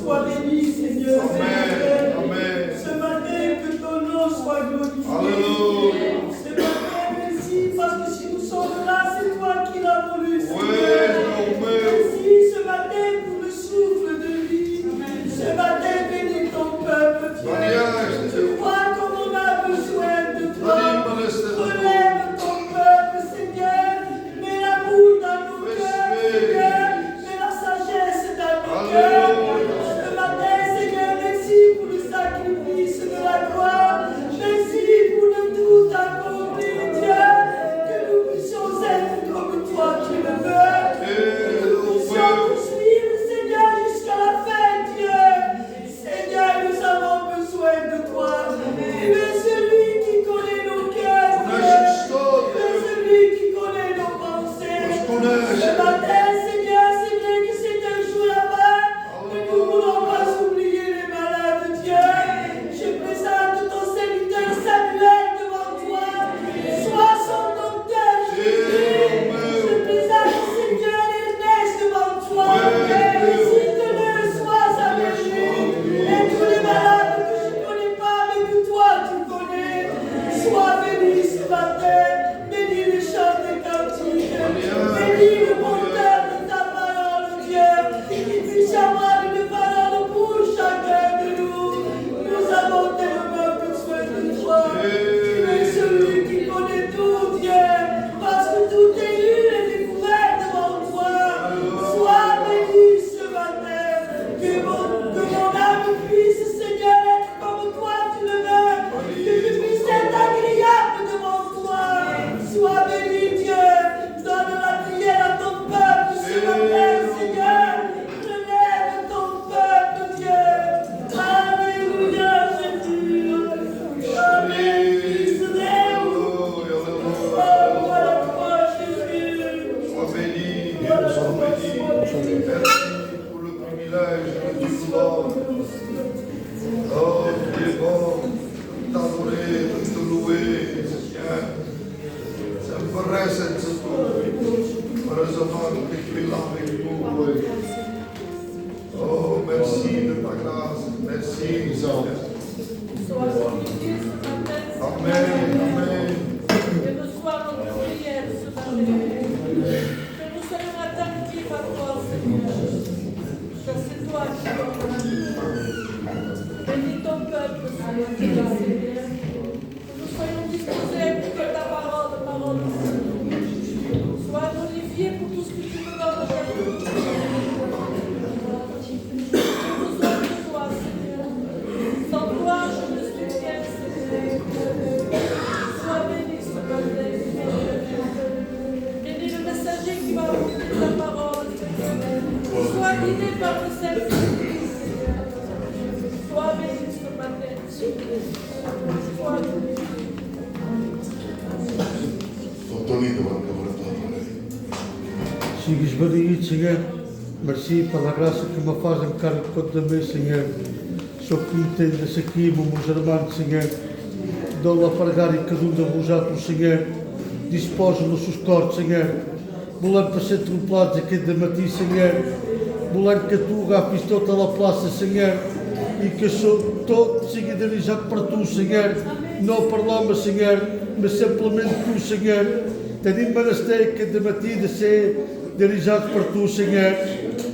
Sois béni, Seigneur. Amen. Amen. Ce matin, que ton nom soit glorifié. Alléluia. Ce matin, merci, parce que si nous sommes là, c'est toi qui l'as voulu, Seigneur. Oui, Merci ce matin pour le souffle de vie. Ce matin, bénis ton peuple, Dieu. Tu vois comme on a besoin de toi. Relève ton peuple, Seigneur. Mets l'amour dans nos cœurs, Seigneur. Mets la sagesse dans nos cœurs. Ce matin, Seigneur, merci pour le sacrifice de la gloire. Merci pour le tout accompli, Dieu. Que nous puissions être comme toi qui le veux. Que nous puissions nous suivre, Seigneur, jusqu'à la fin, Dieu. Seigneur, nous avons besoin de toi. Tu es celui qui connaît nos cœurs, Dieu. Tu es celui qui connaît nos pensées. Ce matin, Seigneur, c'est vrai que c'est un jour là-bas, mais nous ne voulons pas oublier les malades, Dieu. Je présente ton serviteur Samuel devant toi. Sois son docteur, Jésus. Je présente Seigneur Ernest devant toi. Visite-le, sois avec lui. Et tous les malades que je ne connais pas, mais que toi tu connais. Sois béni ce matin. Bénis les chants des cantiques. Bénis le porteur de ta parole, Dieu. Qu'il puisse y avoir une parole pour chacun de nous. Nous avons tellement besoin de toi. Tu es celui qui connaît tout, Dieu. Parce que tout est nul et découvert devant toi. Sois béni ce matin. Que mon âme puisse, Seigneur, être comme toi tu le veux. Que je puisse être agréable devant toi. Sois béni, Dieu. Donne la prière à ton peuple ce matin, Seigneur. Relève ton peuple, Dieu. Alléluia, Jésus. Amen. Fils Deus. Oh, voilà toi, Jésus. Sois béni, sois béni. Merci pour le privilège que tu nous donnes. Oh, tu es bon de t'adorer, de te louer, Seigneur. C'est vrai cette secours. Heureusement que tu es là avec nous. Oui. Oh, merci de ta grâce. Merci, Seigneur. Sois glorifié ce matin, Seigneur. Amen, amen. Que reçois notre prière ce matin. Que nous soyons attentifs à toi, Seigneur. Car c'est toi qui donnes la vie. Bénis ton peuple, Seigneur. Que nous soyons disposés à écouter ta parole aussi. Sois glorifié pour tout ce que tu nous donnes aujourd'hui. Que nous sommes de toi, Seigneur. Sans toi, je ne suis rien, Seigneur. Sois béni ce matin. Bénis le messager qui va apporter ta parole, Seigneur. Sois guidé par le Saint-Esprit, Seigneur. Sois béni ce matin. Sois béni. Sigues bendito, Senhor. Merci pela graça que me fazem cargo contra mim, Senhor. Sou cometidas aqui, meus irmãos, Senhor. Dou-lhe a pagar e cada um de vos atos, Senhor. Disposa nos seus cortes, Senhor. Volando para ser atropelados aqui de Mati, Senhor. Volando que a tua fiz toda a praça, Senhor. E que eu sou todo seguidalizado para tu, Senhor. Não para lá, mas, Senhor, mas simplesmente tu, Senhor. Tenho monastério que de Mati de ser dirigido para tu, Senhor.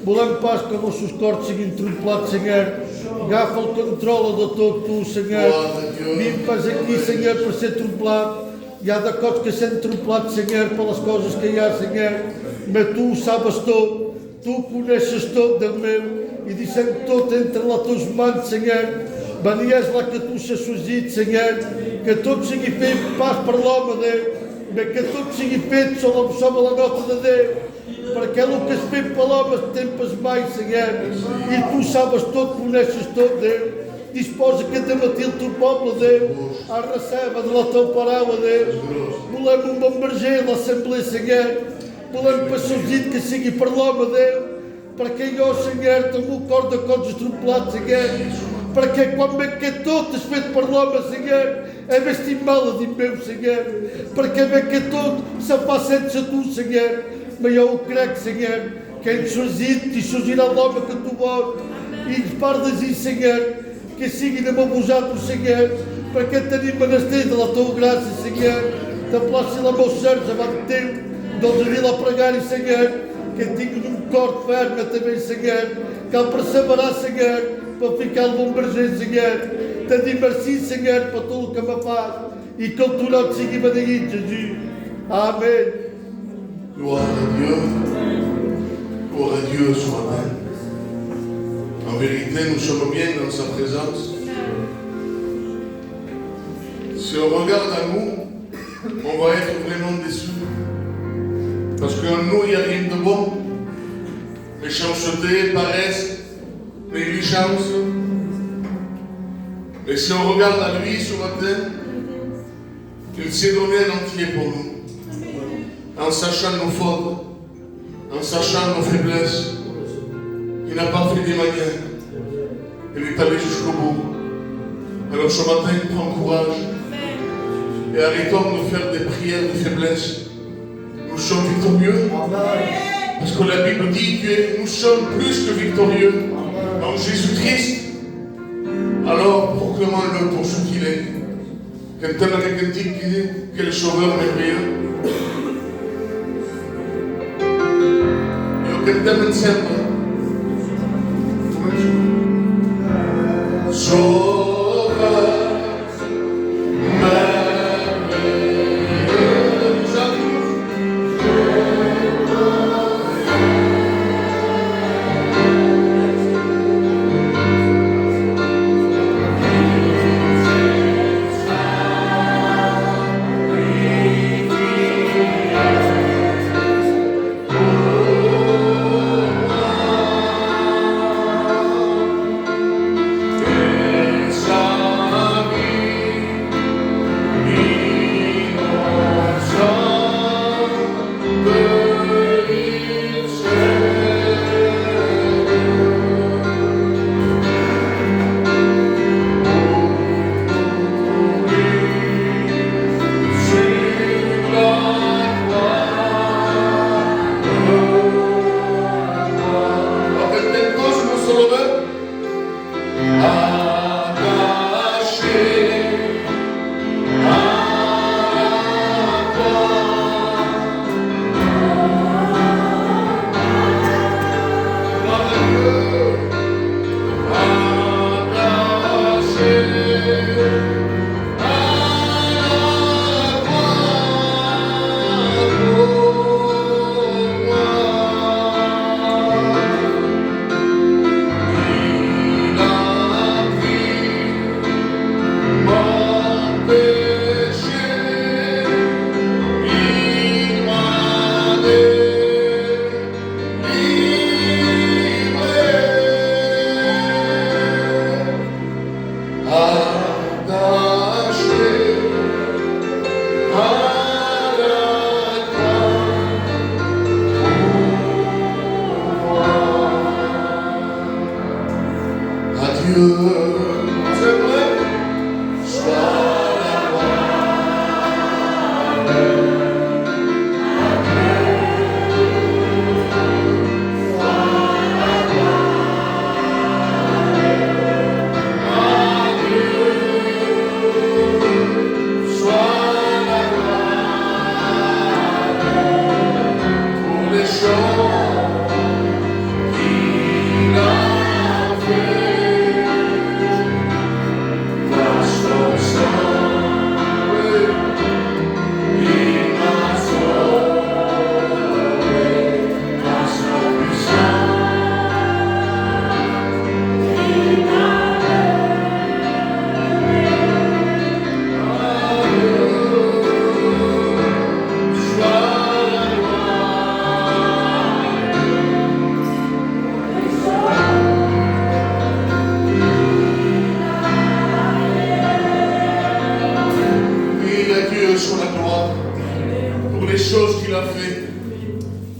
Volando paz com os nossos cortes, Senhor, atropelados, Senhor. Gafa o controle de todo tu, Senhor. Vim-nos aqui, Senhor, para ser atropelado. E há da coisa que sendo atropelado, Senhor, pelas coisas que há, Senhor. Mas tu sabes todo. Tu conheces todo de meu. E dizendo todo entre lá teus manos, Senhor. Banias lá que tu se sujeite, Senhor. Que tudo seja feito paz para lá, meu Deus. Mas que tudo seja feito sobre a nota de Deus. Para que ele que se feito palavras de tempos mais, Senhor. E tu sabes todo, conheces todo, Deus. Disposa que te matil tu povo, Deus. A receba de lá tua palavra, Deus. Mulher um bombardeio da Assembleia, Senhor. volem pastorzinho que sigui per l'home Déu, perquè jo, Senyor, tengo el cor de cors estrompelats, Senyor, perquè quan veig que tot és fet per l'home, Senyor, m'estim mal a dins meu, Senyor, perquè veig que tot se fa sense tu, Senyor, però jo ho crec, Senyor, que hem sorgit i sorgirà l'home que tu vols, i ens parles dir, Senyor, que siguin amb vosaltres, Senyor, perquè tenim menester de la teva gràcia, Senyor, de plaça la meus sants davant teu, doncs a la pregària, Senyor, que tinguin un cor ferme també, Senyor, cal perseverar, Senyor, per ficar el bon verger, Senyor. Te dir merci, Senyor, per tot el que me fas i que el teu nom sigui beneït, Jesús. Amen. Gloire à Dieu. Gloire à Dieu ce matin. En vérité, nous sommes bien dans sa présence. Si on regarde à nous, on va être vraiment déçus. Parce qu'en nous, il n'y a rien de bon. Méchanceté, paresse, négligence. Mais si on regarde à lui ce matin, il s'est donné un entier pour nous. En sachant nos fautes, en sachant nos faiblesses. Il n'a pas fait des manières. Il est allé jusqu'au bout. Alors ce matin, prends courage. Et arrêtons de faire des prières de faiblesse. Nous sommes victorieux. Parce que la Bible dit que nous sommes plus que victorieux en Jésus-Christ. Alors proclamons-le pour ce qu'il est. Quand on a quelqu'un qui dit quel sauveur merveilleux. Et quand on ensemble. Sauveur merveilleux.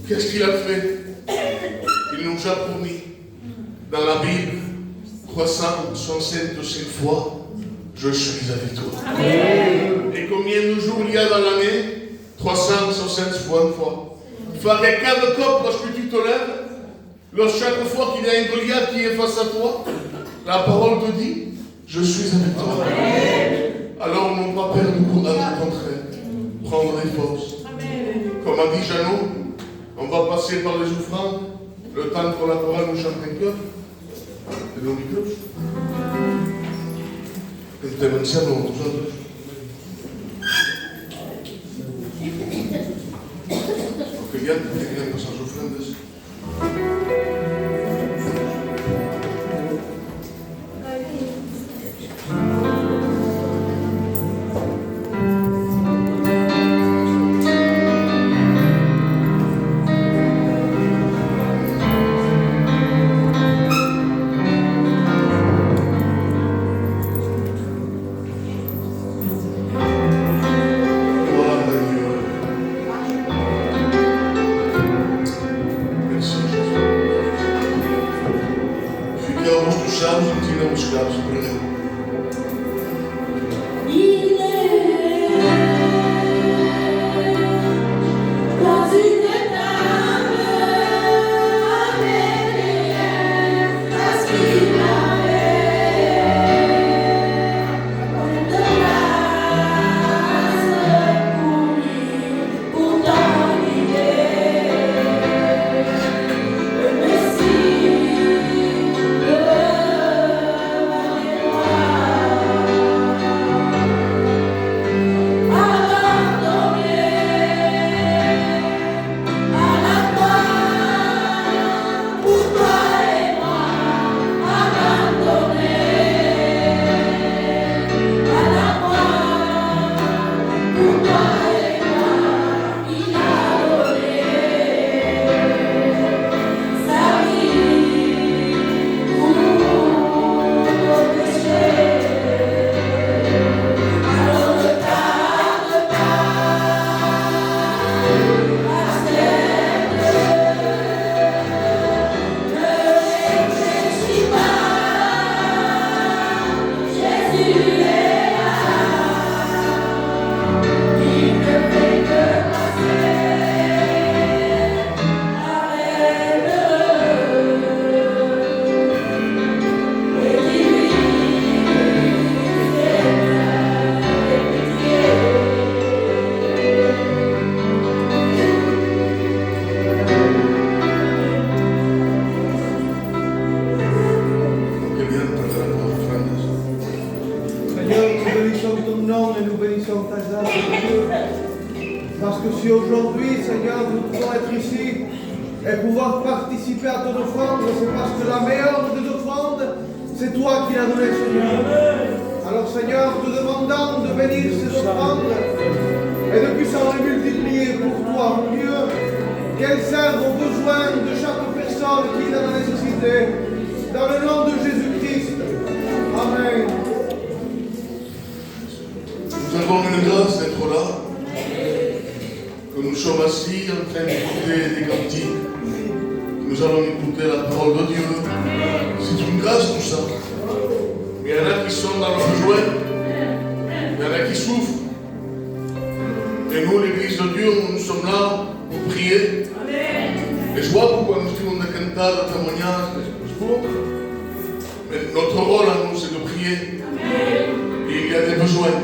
Qu'est-ce qu'il a fait? Il nous a promis dans la Bible 365 fois, je suis avec toi. Amen. Et combien de jours il y a dans l'année? 365 fois. Il faut arrêter le corps lorsque tu te lèves. Chaque fois qu'il y a un Goliath qui est face à toi, la parole te dit, je suis avec toi. Amen. Alors on n'a pas peur du courage, au contraire. Prendre des forces. Amen. Comme a dit Jeannot, on va passer par les offrandes, le temps pour la chorale nous chante un cœur. Et le micro. Et tu t'aimes ça, on nous chante. Que bien, tu t'aimes sans offrandes. Parce que si aujourd'hui, Seigneur, nous pouvons être ici et pouvoir participer à ton offrande, c'est parce que la meilleure des offrandes, c'est toi qui l'as donnée, Seigneur. Alors, Seigneur, te demandant de bénir ces offrandes et de puissant les multiplier pour toi, mon Dieu, qu'elles servent aux besoins de chaque personne qui est dans la nécessité, dans le nom de Jésus-Christ. Amen. Nous avons une grâce d'être là, que nous sommes assis en train d'écouter des cantiques, que nous allons écouter la parole de Dieu. C'est une grâce tout ça. Mais il y en a qui sont dans le besoin, il y en a qui souffrent. Et nous, l'Église de Dieu, nous sommes là pour prier. Et je vois pourquoi nous disons des cantates, des témoignages, mais notre rôle à nous, c'est de prier. Et il y a des besoins.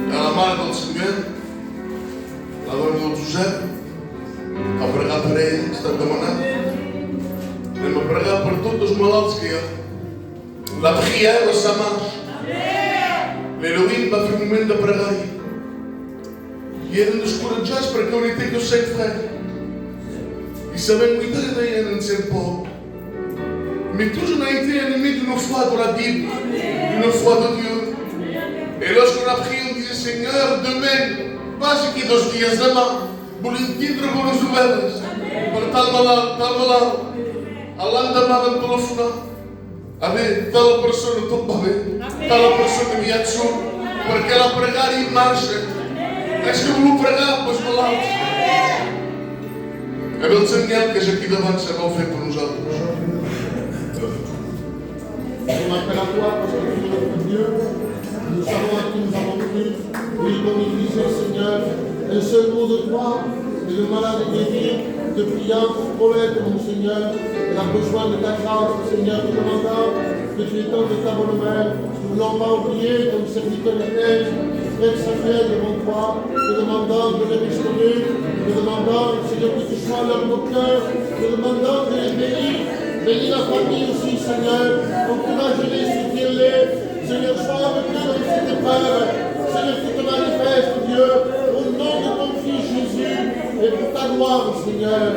La mare del Senyor, la dona del Josep, a pregar per ell, ha estat demanant. Anem a pregar per tots els malalts que hi ha. La prière, ça marche. L'Elohim va fer un moment de pregar-hi. I eren descoratjats perquè on était que 7 frères. Ils savaient que Dieu était un ancien pauvre. Mais tous on a été animés d'une foi de la Bible, d'une foi de Dieu. Et lorsqu'on a prié, on disait, Seigneur, demain, pas ce qui est 2 dias demain, voulons tindre bones nouvelles per tal malalt. A l'endemà vam telefonar. A veure, tal persona tot va bé, tal persona aviat surt, perquè la pregària marxa. És que voleu pregar pels malalts. E non sentiamo che c'è chi davanti se non fa per nous autres. On appelle à toi parce que tu es notre Dieu. Nous savons à qui nous avons cru. Oui, comme il disait, Seigneur, un seul mot de toi et le malade est guéri. Te prions pour Paulette, mon Seigneur. Elle a besoin de ta grâce, Seigneur, nous demandons que tu étendes ta bonne main. Nous ne voulons pas oublier ton serviteur éternel, Frère Samuel, devant toi. Te demandons de les restaurer. Te demandons, Seigneur, que tu sois leur moteur. Te demandons de les bénir. Bénis la famille aussi, Seigneur. Encourage-les, soutiens-les. Seigneur, sois avec eux dans cette épreuve. Seigneur, tu te manifestes, Dieu, au nom de ton Fils Jésus et pour ta gloire, Seigneur.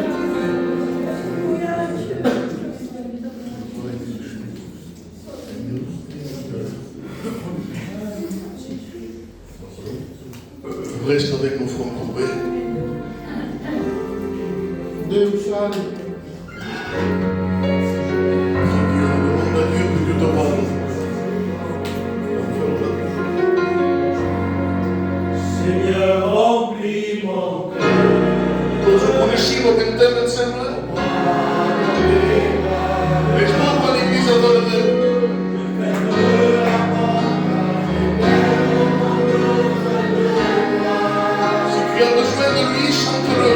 Reste avec nos fronts courbés. Deus sabe. Demande à Dieu que Dieu te parle. Seigneur, remplis mon cœur. Cosa conosciamo che intende sempre? E sto con l'Église adorée. Si qui a besoin de lui, chante-le.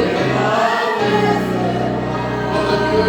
Voilà Dieu.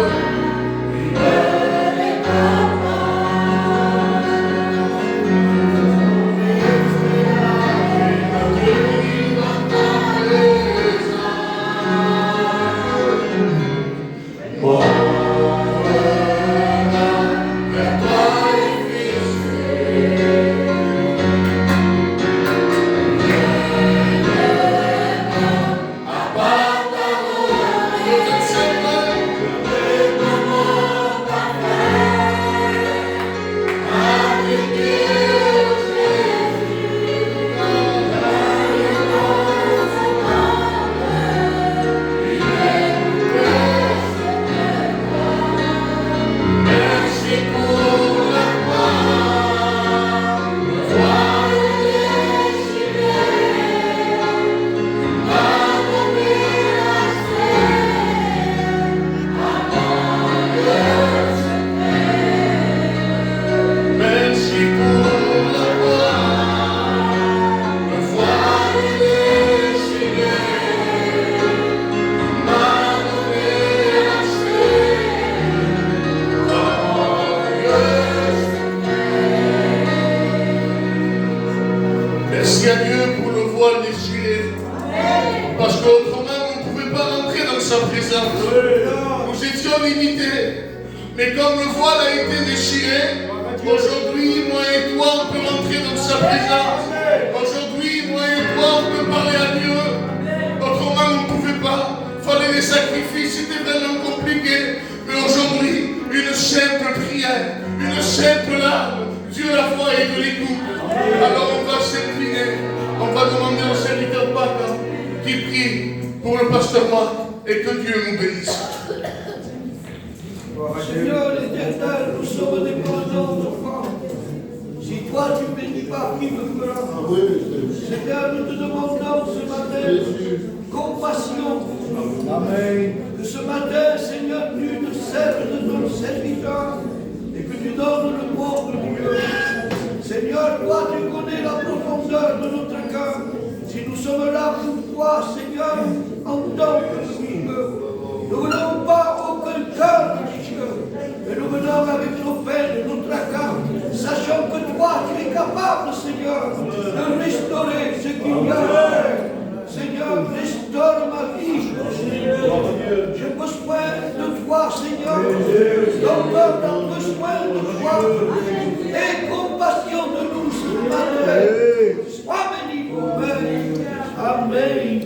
Merci à Dieu pour le voile déchiré. Parce qu'autrement, on ne pouvait pas rentrer dans sa présence. Nous étions limités. Mais comme le voile a été déchiré, aujourd'hui, moi et toi, on peut rentrer dans sa présence. Aujourd'hui, moi et toi, on peut parler à Dieu. Autrement, on ne pouvait pas. Il fallait des sacrifices, c'était vraiment compliqué. Mais aujourd'hui, une simple prière, une simple larme, Dieu la voix et de l'écoute. Alors on va s'incliner, on va demander au serviteur Pâques qui prie pour le pasteur Marc et que Dieu nous bénisse. Seigneur l'Éternel, nous sommes dépendants de toi. Si toi tu bénis pas, qui me fera? Seigneur, nous te demandons ce matin compassion pour nous. Amen. Que ce matin, Seigneur, tu te sers de ton serviteur et que tu donnes le pauvre Dieu. Seigneur, toi tu connais la profondeur de notre cœur. Si nous sommes là pour toi, Seigneur, en tant que fils, nous ne voulons pas aucun cœur de Dieu, mais nous venons avec nos peines, nos tracas, sachant que toi tu es capable, Seigneur, de restaurer ce qu'il y a. Seigneur, restaure ma vie. J'ai besoin de toi, Seigneur. Ton peuple a besoin de toi. Aie compassion de nous ce matin. Sois béni, mon Père. Amen.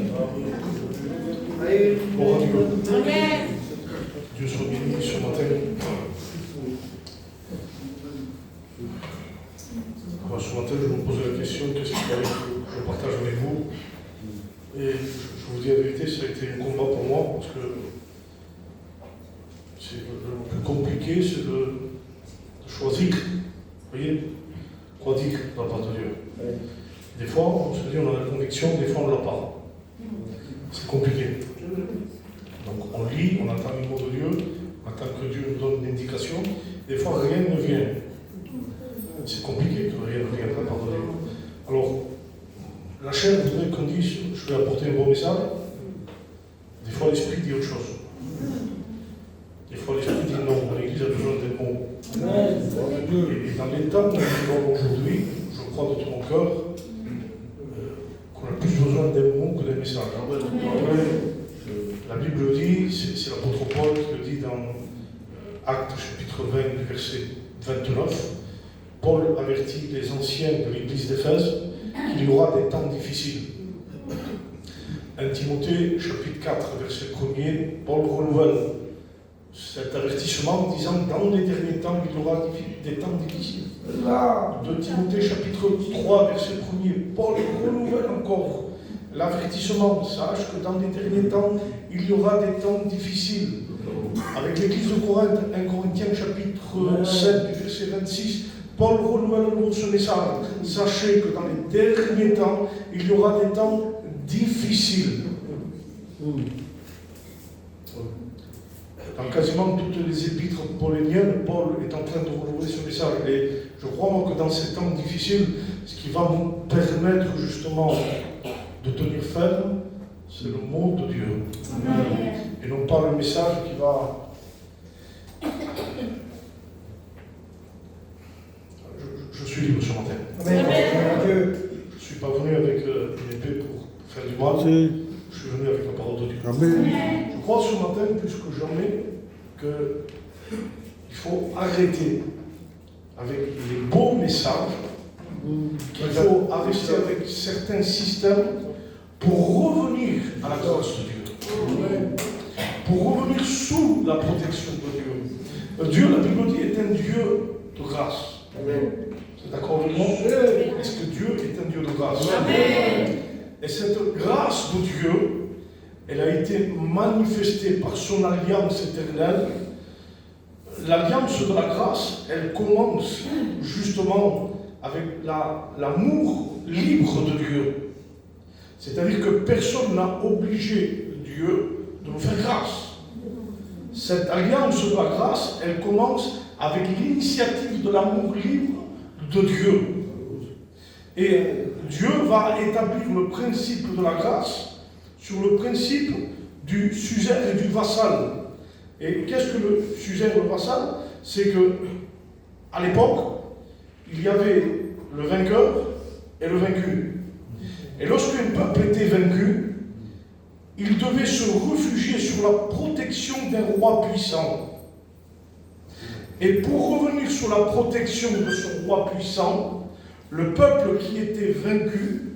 Amen. Dieu soit béni ce matin. Ce matin, je me posais la question, qu'est-ce qu'il fallait que je partage avec vous? Et je vous dis la vérité, ça a été un combat pour moi, parce que c'est le plus compliqué, c'est de choisir. Vous voyez? Quoi dire dans la part de Dieu? Des fois, on se dit on a la conviction, des fois on ne l'a pas. C'est compliqué. Donc, on lit, on entend les mots de Dieu, on attend que Dieu nous donne une indication. Des fois, rien ne vient. C'est compliqué que rien ne vienne de la part de Dieu. Alors, la chair voudrait qu'on dise, je vais apporter un bon message. Des fois, l'esprit dit autre chose. Des fois, l'esprit dit non, l'Église a besoin des mots. Et dans les temps où nous vivons aujourd'hui, je crois de tout mon cœur qu'on a plus besoin des mots que des messages. La Bible dit, c'est l'apôtre Paul qui le dit dans Actes chapitre 20, du verset 29, Paul avertit les anciens de l'église d'Éphèse qu'il y aura des temps difficiles. 1 Timothée chapitre 4, verset 1er, Paul renouvelle cet avertissement en disant dans les derniers temps il y aura des temps difficiles. 2 Timothée chapitre 3, verset 1er, Paul renouvelle encore l'avertissement, sache que dans les derniers temps, il y aura des temps difficiles. Avec l'église de Corinthe, 1 Corinthiens chapitre 7, du verset 26, Paul renouvelle ce message. Sachez que dans les derniers temps, il y aura des temps difficiles. Dans quasiment toutes les épîtres pauléniennes, Paul est en train de renouveler ce message. Et je crois moi, que dans ces temps difficiles, ce qui va nous permettre justement de tenir ferme, c'est le mot de Dieu. Amen. Et non pas le message qui va... Je suis libre ce matin. Amen. Je ne suis pas venu avec une épée pour faire du mal. Je suis venu avec la parole de Dieu. Amen. Je crois ce matin, plus que jamais, qu'il faut arrêter avec les beaux messages, qu'il faut arrêter avec certains systèmes pour revenir à la grâce de Dieu. Pour revenir sous la protection de Dieu. Dieu, la Bible dit, est un Dieu de grâce. Vous êtes d'accord avec moi? Est-ce que Dieu est un Dieu de grâce? Amen. Et cette grâce de Dieu, elle a été manifestée par son alliance éternelle. L'alliance de la grâce, elle commence justement avec l'amour libre de Dieu. C'est-à-dire que personne n'a obligé Dieu de nous faire grâce. Cette alliance de la grâce, elle commence avec l'initiative de l'amour libre de Dieu. Et Dieu va établir le principe de la grâce sur le principe du suzerain et du vassal. Et qu'est-ce que le suzerain et le vassal? C'est que, à l'époque, il y avait le vainqueur et le vaincu. Et lorsqu'un peuple était vaincu, il devait se réfugier sur la protection d'un roi puissant. Et pour revenir sur la protection de ce roi puissant, le peuple qui était vaincu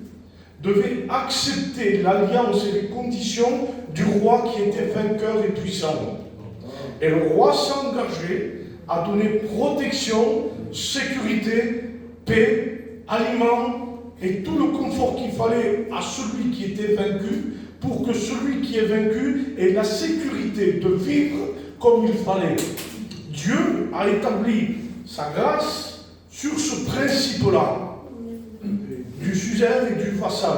devait accepter l'alliance et les conditions du roi qui était vainqueur et puissant. Et le roi s'engageait à donner protection, sécurité, paix, aliments, et tout le confort qu'il fallait à celui qui était vaincu, pour que celui qui est vaincu ait la sécurité de vivre comme il fallait. Dieu a établi sa grâce sur ce principe-là, du suzerain et du vassal.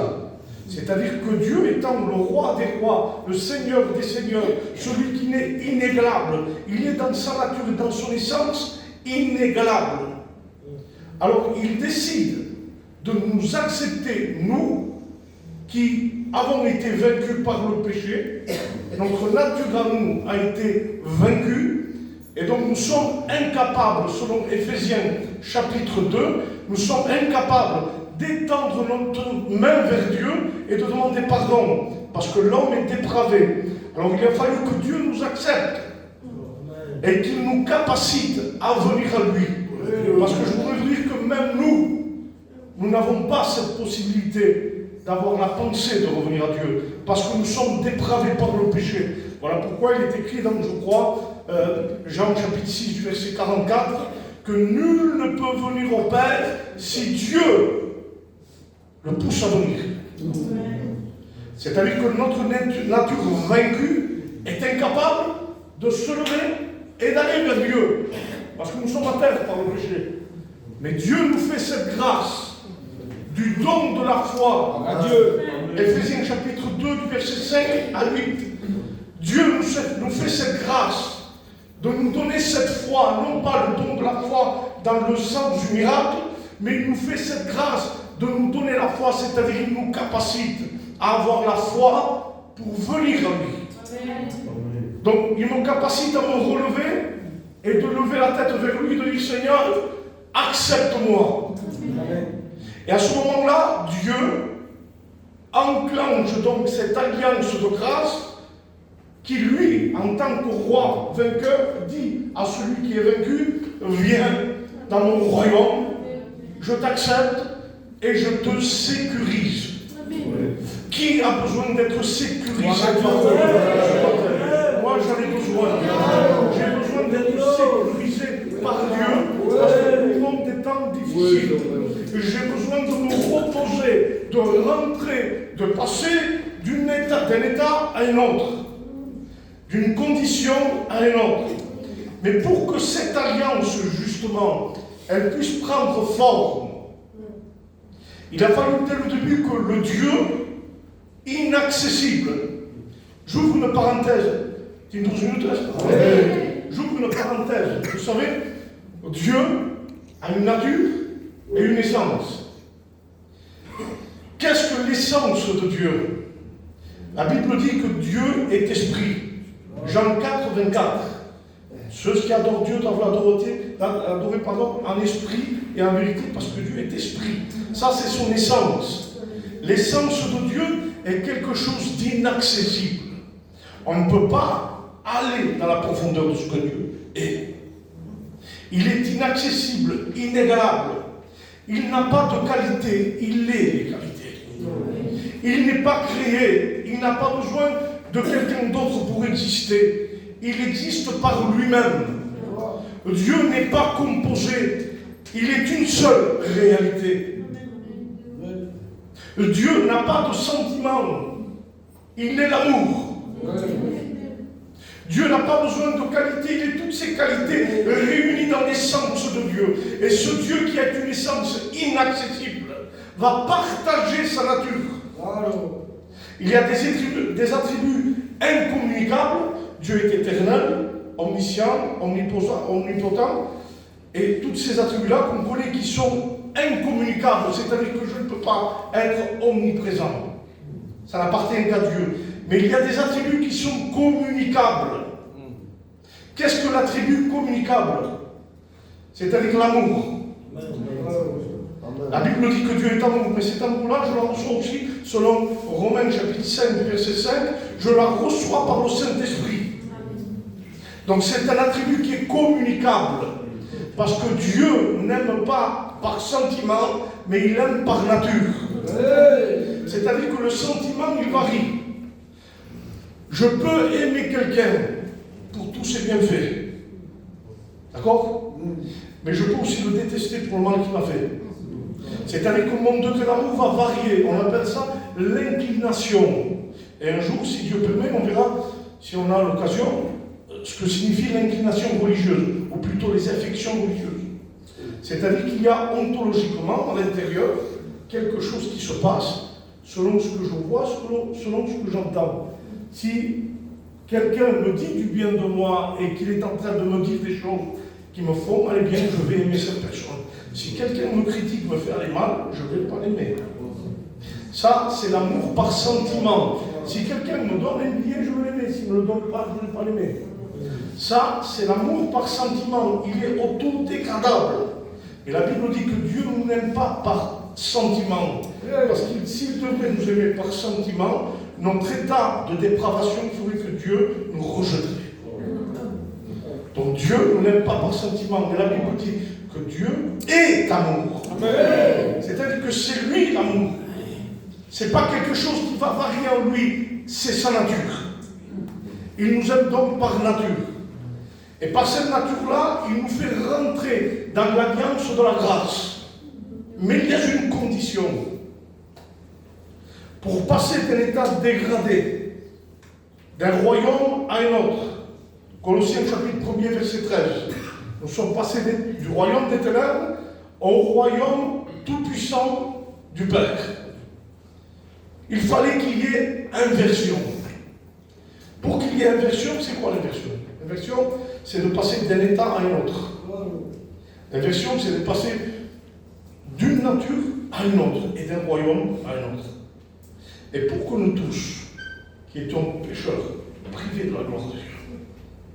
C'est-à-dire que Dieu étant le roi des rois, le Seigneur des seigneurs, celui qui n'est inégalable, il est dans sa nature et dans son essence inégalable. Alors il décide de nous accepter, nous, qui avons été vaincus par le péché. Notre nature à nous a été vaincue, et donc nous sommes incapables, selon Éphésiens chapitre 2, nous sommes incapables d'étendre notre main vers Dieu et de demander pardon, parce que l'homme est dépravé. Alors il a fallu que Dieu nous accepte et qu'il nous capacite à venir à lui. Parce que je voudrais vous dire que même nous n'avons pas cette possibilité d'avoir la pensée de revenir à Dieu, parce que nous sommes dépravés par le péché. Voilà pourquoi il est écrit dans, je crois, Jean chapitre 6, du verset 44, que nul ne peut venir au Père si Dieu le pousse à venir. C'est-à-dire que notre nature vaincue est incapable de se lever et d'aller vers Dieu, parce que nous sommes à terre par le péché. Mais Dieu nous fait cette grâce du don de la foi à Dieu. Éphésiens chapitre 2 du verset 5 à 8. Dieu nous fait cette grâce de nous donner cette foi, non pas le don de la foi dans le sens du miracle, mais il nous fait cette grâce de nous donner la foi, c'est-à-dire qu'il nous capacite à avoir la foi pour venir à lui. Donc il me capacite à me relever et de lever la tête vers lui, de dire Seigneur, accepte-moi. Et à ce moment-là, Dieu enclenche donc cette alliance de grâce qui, lui, en tant que roi vainqueur, dit à celui qui est vaincu, viens dans mon royaume, je t'accepte et je te sécurise. Qui a besoin d'être sécurisé par Dieu? Moi, j'en ai besoin. J'ai besoin d'être sécurisé par Dieu parce que nous vivons des temps difficiles. J'ai besoin de me reposer, de rentrer, de passer d'un état à un autre, d'une condition à une autre. Mais pour que cette alliance, justement, elle puisse prendre forme, il a fallu dès le début que le Dieu inaccessible, j'ouvre une parenthèse, j'ouvre une parenthèse, vous savez, Dieu a une nature et une essence. Qu'est-ce que l'essence de Dieu? La Bible dit que Dieu est esprit. Jean 4, 24. Ceux qui adorent Dieu doivent l'adorer en esprit et en vérité, parce que Dieu est esprit. Ça, c'est son essence. L'essence de Dieu est quelque chose d'inaccessible. On ne peut pas aller dans la profondeur de ce que Dieu est. Il est inaccessible, inégalable. Il n'a pas de qualité, il est les qualités. Il n'est pas créé, il n'a pas besoin de quelqu'un d'autre pour exister. Il existe par lui-même. Dieu n'est pas composé, il est une seule réalité. Dieu n'a pas de sentiment, il est l'amour. Dieu n'a pas besoin de qualité, il est toutes ces qualités réunies dans l'essence de Dieu. Et ce Dieu qui a une essence inaccessible va partager sa nature. Il y a des attributs incommunicables. Dieu est éternel, omniscient, omnipotent, et tous ces attributs-là qu'on connaît qui sont incommunicables, c'est-à-dire que je ne peux pas être omniprésent. Ça n'appartient qu'à Dieu. Mais il y a des attributs qui sont communicables. Qu'est-ce que l'attribut communicable? C'est-à-dire l'amour. La Bible dit que Dieu est amour, mais cet amour-là, je la reçois aussi, selon Romains chapitre 5, verset 5, je la reçois par le Saint-Esprit. Donc c'est un attribut qui est communicable, parce que Dieu n'aime pas par sentiment, mais il aime par nature. C'est-à-dire que le sentiment, il varie. Je peux aimer quelqu'un pour tous ses bienfaits. D'accord? Mais je peux aussi le détester pour le mal qu'il m'a fait. C'est-à-dire que mon degré d'amour va varier. On appelle ça l'inclination. Et un jour, si Dieu permet, on verra, si on a l'occasion, ce que signifie l'inclination religieuse, ou plutôt les affections religieuses. C'est-à-dire qu'il y a ontologiquement, à l'intérieur, quelque chose qui se passe selon ce que je vois, selon ce que j'entends. Si quelqu'un me dit du bien de moi et qu'il est en train de me dire des choses qui me font aller bien, je vais aimer cette personne. Si quelqu'un me critique, me fait aller mal, je ne vais pas l'aimer. Ça, c'est l'amour par sentiment. Si quelqu'un me donne un billet, je vais l'aimer. S'il ne me le donne pas, je ne vais pas l'aimer. Ça, c'est l'amour par sentiment. Il est autodégradable. Et la Bible dit que Dieu ne nous aime pas par sentiment. Parce que s'il devait nous aimer par sentiment, notre état de dépravation ferait que Dieu nous rejetterait. Donc Dieu ne l'aime pas par sentiment. Mais la Bible dit que Dieu est amour. C'est-à-dire que c'est lui l'amour. Ce n'est pas quelque chose qui va varier en lui, c'est sa nature. Il nous aime donc par nature. Et par cette nature-là, il nous fait rentrer dans l'alliance de la grâce. Mais il y a une condition. Pour passer d'un état dégradé, d'un royaume à un autre. Colossiens chapitre 1er, verset 13. Nous sommes passés du royaume des ténèbres au royaume tout-puissant du Père. Il fallait qu'il y ait inversion. Pour qu'il qu'il y ait inversion, c'est quoi l'inversion? L'inversion, c'est de passer d'un état à un autre. L'inversion, c'est de passer d'une nature à une autre et d'un royaume à un autre. Et pour que nous tous, qui étions pécheurs, privés de la gloire de Dieu,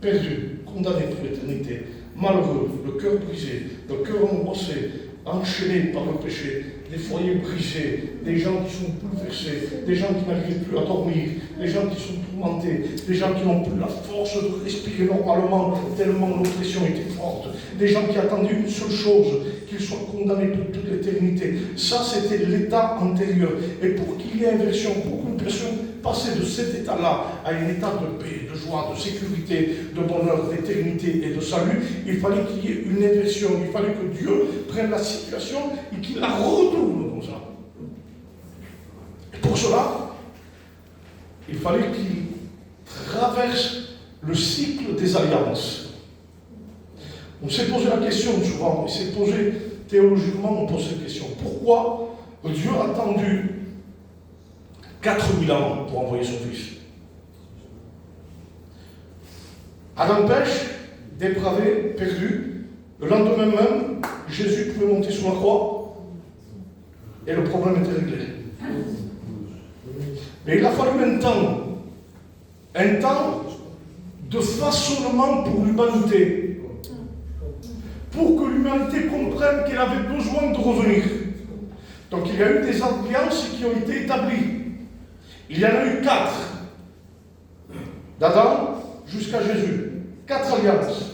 perdus, condamnés pour l'éternité, malheureux, le cœur brisé, le cœur angoissé, enchaînés par le péché, des foyers brisés, des gens qui sont bouleversés, des gens qui n'arrivent plus à dormir, des gens qui sont tourmentés, des gens qui n'ont plus la force de respirer normalement tellement l'oppression était forte, des gens qui attendaient une seule chose, qu'ils soient condamnés pour toute l'éternité. Ça, c'était l'état antérieur. Et pour qu'il y ait inversion, pour qu'une personne passe de cet état-là à un état de paix, de joie, de sécurité, de bonheur, d'éternité et de salut, il fallait qu'il y ait une inversion. Il fallait que Dieu prenne la situation et qu'il la retourne comme ça. Et pour cela, il fallait qu'il traverse le cycle des alliances. On s'est posé la question souvent, on s'est posé théologiquement, on pose cette question. Pourquoi Dieu a attendu 4000 ans pour envoyer son Fils? Adam pêche, dépravé, perdu. Le lendemain même, Jésus pouvait monter sur la croix et le problème était réglé. Mais il a fallu un temps de façonnement pour l'humanité, pour que l'humanité comprenne qu'elle avait besoin de revenir. Donc il y a eu des alliances qui ont été établies. Il y en a eu 4. D'Adam jusqu'à Jésus. 4 alliances.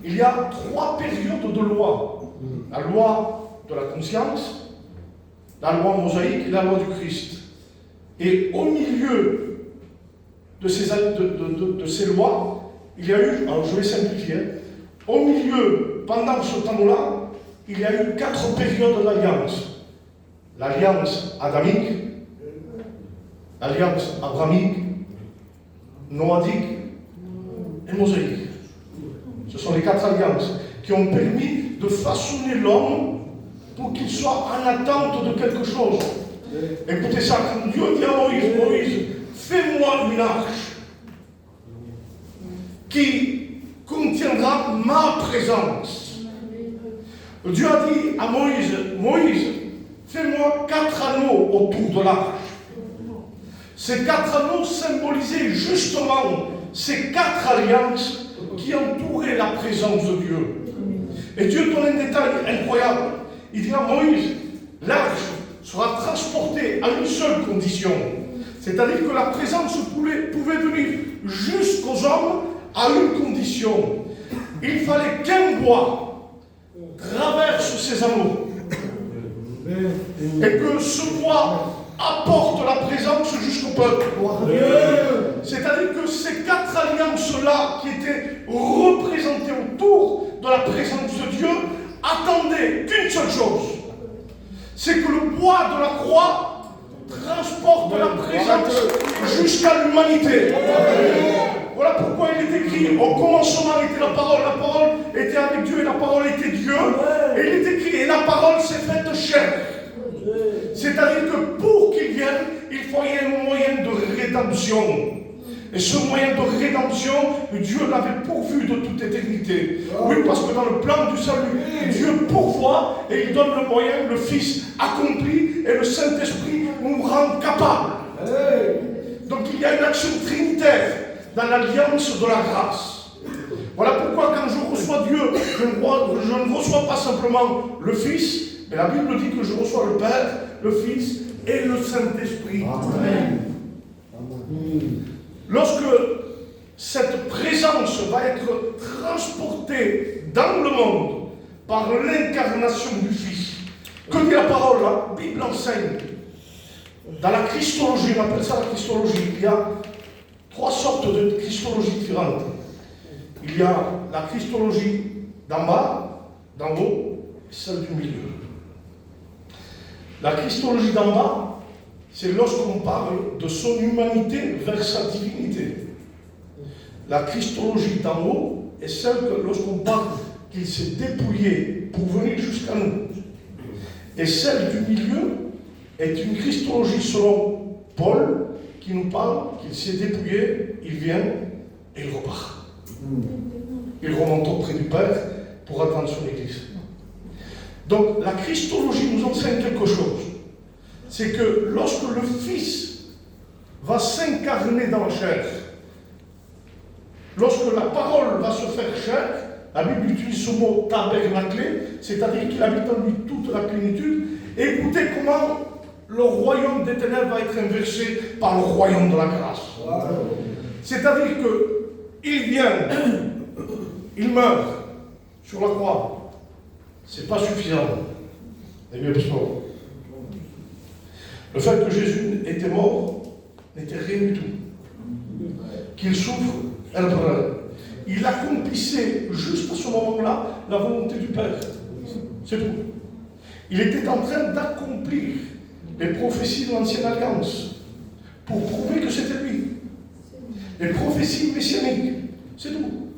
Il y a 3 périodes de loi. La loi de la conscience, la loi mosaïque et la loi du Christ. Et au milieu de ces lois, il y a eu, alors je vais simplifier, au milieu, pendant ce temps-là, il y a eu 4 périodes d'alliance. L'alliance adamique, l'alliance abrahamique, noadique et mosaïque. Ce sont les 4 alliances qui ont permis de façonner l'homme pour qu'il soit en attente de quelque chose. Écoutez ça, quand Dieu dit à Moïse, Moïse, fais-moi une arche qui contiendra ma présence. Dieu a dit à Moïse, Moïse, fais-moi 4 anneaux autour de l'arche. Ces 4 anneaux symbolisaient justement ces 4 alliances qui entouraient la présence de Dieu. Et Dieu donne un détail incroyable. Il dit à Moïse, l'arche sera transportée à une seule condition. C'est-à-dire que la présence pouvait venir jusqu'aux hommes à une condition. Il fallait qu'un bois traverse ces anneaux. Et que ce bois apporte la présence jusqu'au peuple. C'est-à-dire que ces 4 alliances-là qui étaient représentées autour de la présence de Dieu attendaient qu'une seule chose. C'est que le bois de la croix transporte la présence jusqu'à l'humanité. Voilà pourquoi il est écrit, au commencement était la parole était avec Dieu et la parole était Dieu. Et il est écrit, et la parole s'est faite chair. C'est-à-dire que pour qu'il vienne, il faut y ait un moyen de rédemption. Et ce moyen de rédemption, Dieu l'avait pourvu de toute éternité. Oui, parce que dans le plan du salut, Dieu pourvoit et il donne le moyen, le Fils accomplit et le Saint-Esprit nous rend capables. Donc il y a une action trinitaire dans l'alliance de la grâce. Voilà pourquoi quand je reçois Dieu, je ne reçois pas simplement le Fils, mais la Bible dit que je reçois le Père, le Fils et le Saint-Esprit. Amen. Lorsque cette présence va être transportée dans le monde par l'incarnation du Fils, que dit la parole, la Bible enseigne. Dans la Christologie, on appelle ça la Christologie, il y a 3 sortes de Christologie différentes. Il y a la Christologie d'en bas, d'en haut, et celle du milieu. La Christologie d'en bas, c'est lorsqu'on parle de son humanité vers sa divinité. La Christologie d'en haut est celle que lorsqu'on parle qu'il s'est dépouillé pour venir jusqu'à nous. Et celle du milieu est une Christologie selon Paul qui nous parle qu'il s'est dépouillé, il vient et il repart. Il remonte auprès du Père pour attendre son Église. Donc la Christologie nous enseigne quelque chose. C'est que lorsque le Fils va s'incarner dans la chair, lorsque la parole va se faire chair, la Bible utilise ce mot tabernaclé, c'est-à-dire qu'il habite en lui toute la plénitude. Et écoutez comment le royaume des ténèbres va être inversé par le royaume de la grâce. C'est-à-dire qu'il vient, il meurt sur la croix. C'est pas suffisant. Eh bien, parce que le fait que Jésus était mort n'était rien du tout. Qu'il souffre, elle brûle. Il accomplissait juste à ce moment-là la volonté du Père. C'est tout. Il était en train d'accomplir les prophéties de l'Ancienne Alliance pour prouver que c'était lui. Les prophéties messianiques, c'est tout.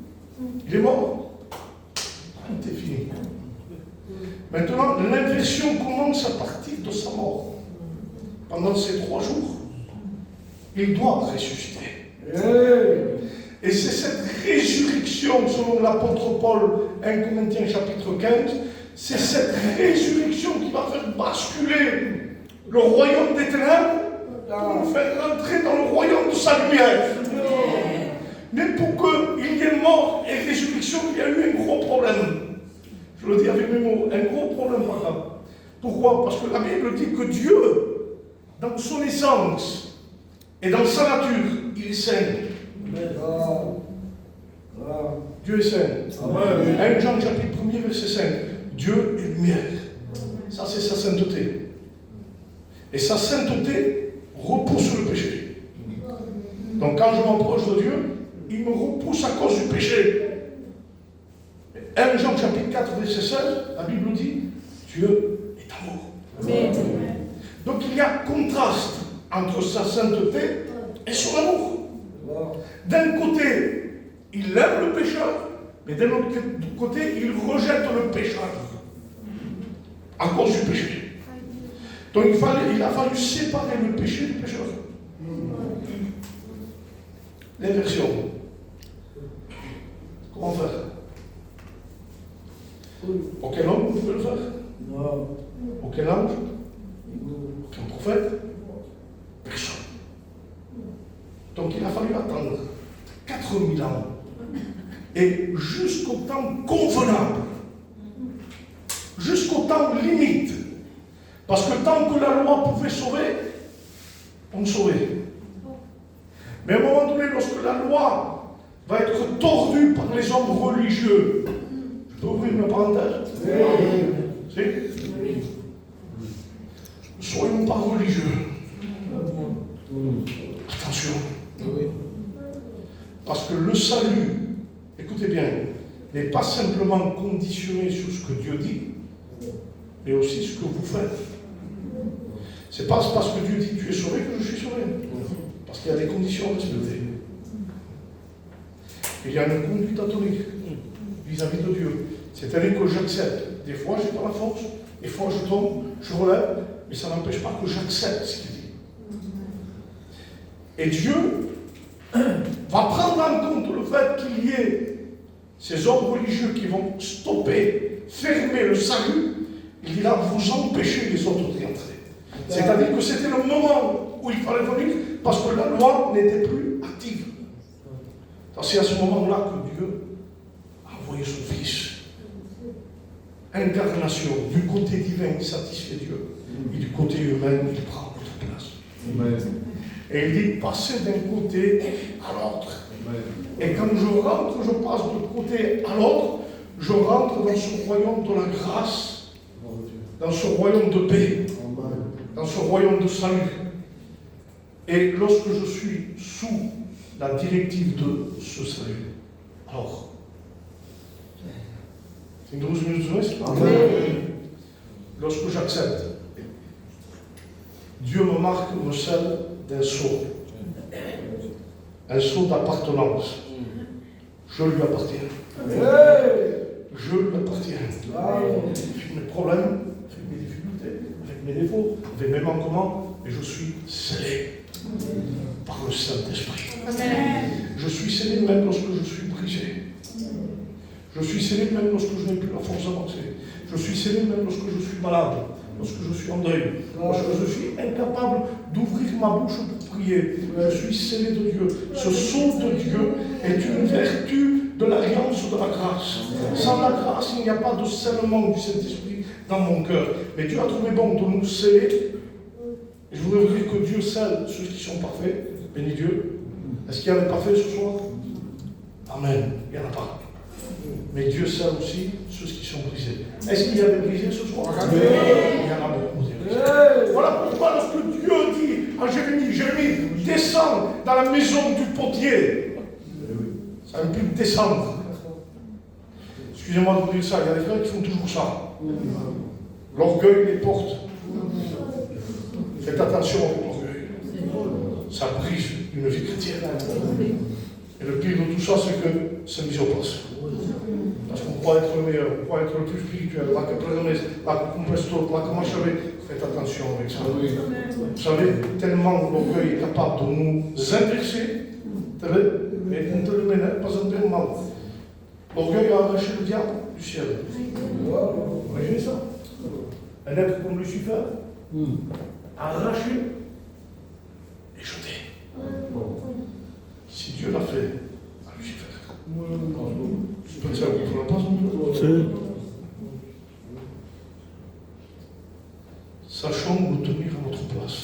Il est mort. Tout est fini. Maintenant, l'inversion commence à partir de sa mort. Pendant ces 3 jours, il doit ressusciter. Et c'est cette résurrection, selon l'apôtre Paul, 1 Corinthiens chapitre 15, c'est cette résurrection qui va faire basculer le royaume des ténèbres pour faire rentrer dans le royaume de sa lumière. Mais pour qu'il y ait mort et résurrection, il y a eu un gros problème. Je le dis avec mes mots, un gros problème par là. Pourquoi? Parce que la Bible dit que Dieu, dans son essence et dans sa nature, il est saint. Dieu est saint. 1 Jean chapitre 1er verset 5. Dieu est lumière. Ça c'est sa sainteté. Et sa sainteté repousse le péché. Donc quand je m'approche de Dieu, il me repousse à cause du péché. 1 Jean chapitre 4 verset 16, la Bible dit, Dieu est amour. Donc il y a contraste entre sa sainteté et son amour. D'un côté, il aime le pécheur, mais d'un autre côté, il rejette le pécheur à cause du péché. Donc il a fallu séparer le péché du pécheur. L'inversion. Comment faire? Aucun homme ne peut le faire? Non. Aucun ange? Aucun prophète? Personne. Donc il a fallu attendre 4000 ans. Et jusqu'au temps convenable. Jusqu'au temps limite. Parce que tant que la loi pouvait sauver, on sauvait. Mais à un moment donné, lorsque la loi va être tordue par les hommes religieux, je peux ouvrir une parenthèse? Oui. Ne soyons pas religieux. Attention. Parce que le salut, écoutez bien, n'est pas simplement conditionné sur ce que Dieu dit, mais aussi ce que vous faites. C'est pas parce que Dieu dit tu es sauvé que je suis sauvé. Parce qu'il y a des conditions à respecter. Il y a une conduite atomique vis-à-vis de Dieu. C'est-à-dire que j'accepte. Des fois, je n'ai pas la force. Des fois, je tombe, je relève. Mais ça n'empêche pas que j'accepte ce qu'il dit. Et Dieu va prendre en compte le fait qu'il y ait ces hommes religieux qui vont stopper, fermer le salut. Il dira, vous empêchez les autres d'y entrer. C'est-à-dire que c'était le moment où il fallait venir parce que la loi n'était plus active. C'est à ce moment-là que Dieu a envoyé son Fils. Incarnation, du côté divin, il satisfait Dieu. Et du côté humain, il prend notre place. Amen. Et il dit, passez d'un côté à l'autre. Et quand je rentre, je passe de côté à l'autre, je rentre dans ce royaume de la grâce, dans ce royaume de paix, dans ce royaume de salut. Et lorsque je suis sous la directive de ce salut, alors, c'est une 12 minutes de reste. Lorsque j'accepte, Dieu me marque, me scelle d'un sceau. Un sceau d'appartenance. Je lui appartiens. Je lui appartiens. Avec mes problèmes, avec mes difficultés, avec mes défauts, avec mes manquements, et je suis scellé. Par le Saint-Esprit. Je suis scellé même lorsque je suis brisé. Je suis scellé même lorsque je n'ai plus la force d'avancer. Je suis scellé même lorsque je suis malade, lorsque je suis en deuil, lorsque je suis incapable d'ouvrir ma bouche pour prier. Je suis scellé de Dieu. Ce sceau de Dieu est une vertu de l'alliance de la grâce. Sans la grâce, il n'y a pas de scellement du Saint-Esprit dans mon cœur. Mais Dieu a trouvé bon de nous sceller. Et je voudrais vous dire que Dieu scelle ceux qui sont parfaits. Béni Dieu. Est-ce qu'il y a des parfaits ce soir? Amen. Il n'y en a pas. Mais Dieu scelle aussi ceux qui sont brisés. Est-ce qu'il y a des brisés ce soir? Il y en a beaucoup. Voilà pourquoi lorsque Dieu dit à Jérémie, Jérémie, descends dans la maison du potier. Ça implique descendre. Excusez-moi de vous dire ça, il y a des frères qui font toujours ça. L'orgueil les porte. Faites attention avec l'orgueil. Ça brise une vie chrétienne. Et le pire de tout ça, c'est que c'est mis au place. Parce qu'on croit être le meilleur, on croit être le plus spirituel, la faites attention avec ça. Vous savez, tellement l'orgueil est capable de nous inverser, mais on te le met pas un peu mal. L'orgueil a arraché le diable du ciel. Imaginez ça. Un être comme Lucifer, arraché et jeté. Si Dieu l'a fait à Lucifer, je peux dire qu'il ne faut pas se mettre. Sachons nous tenir à notre place.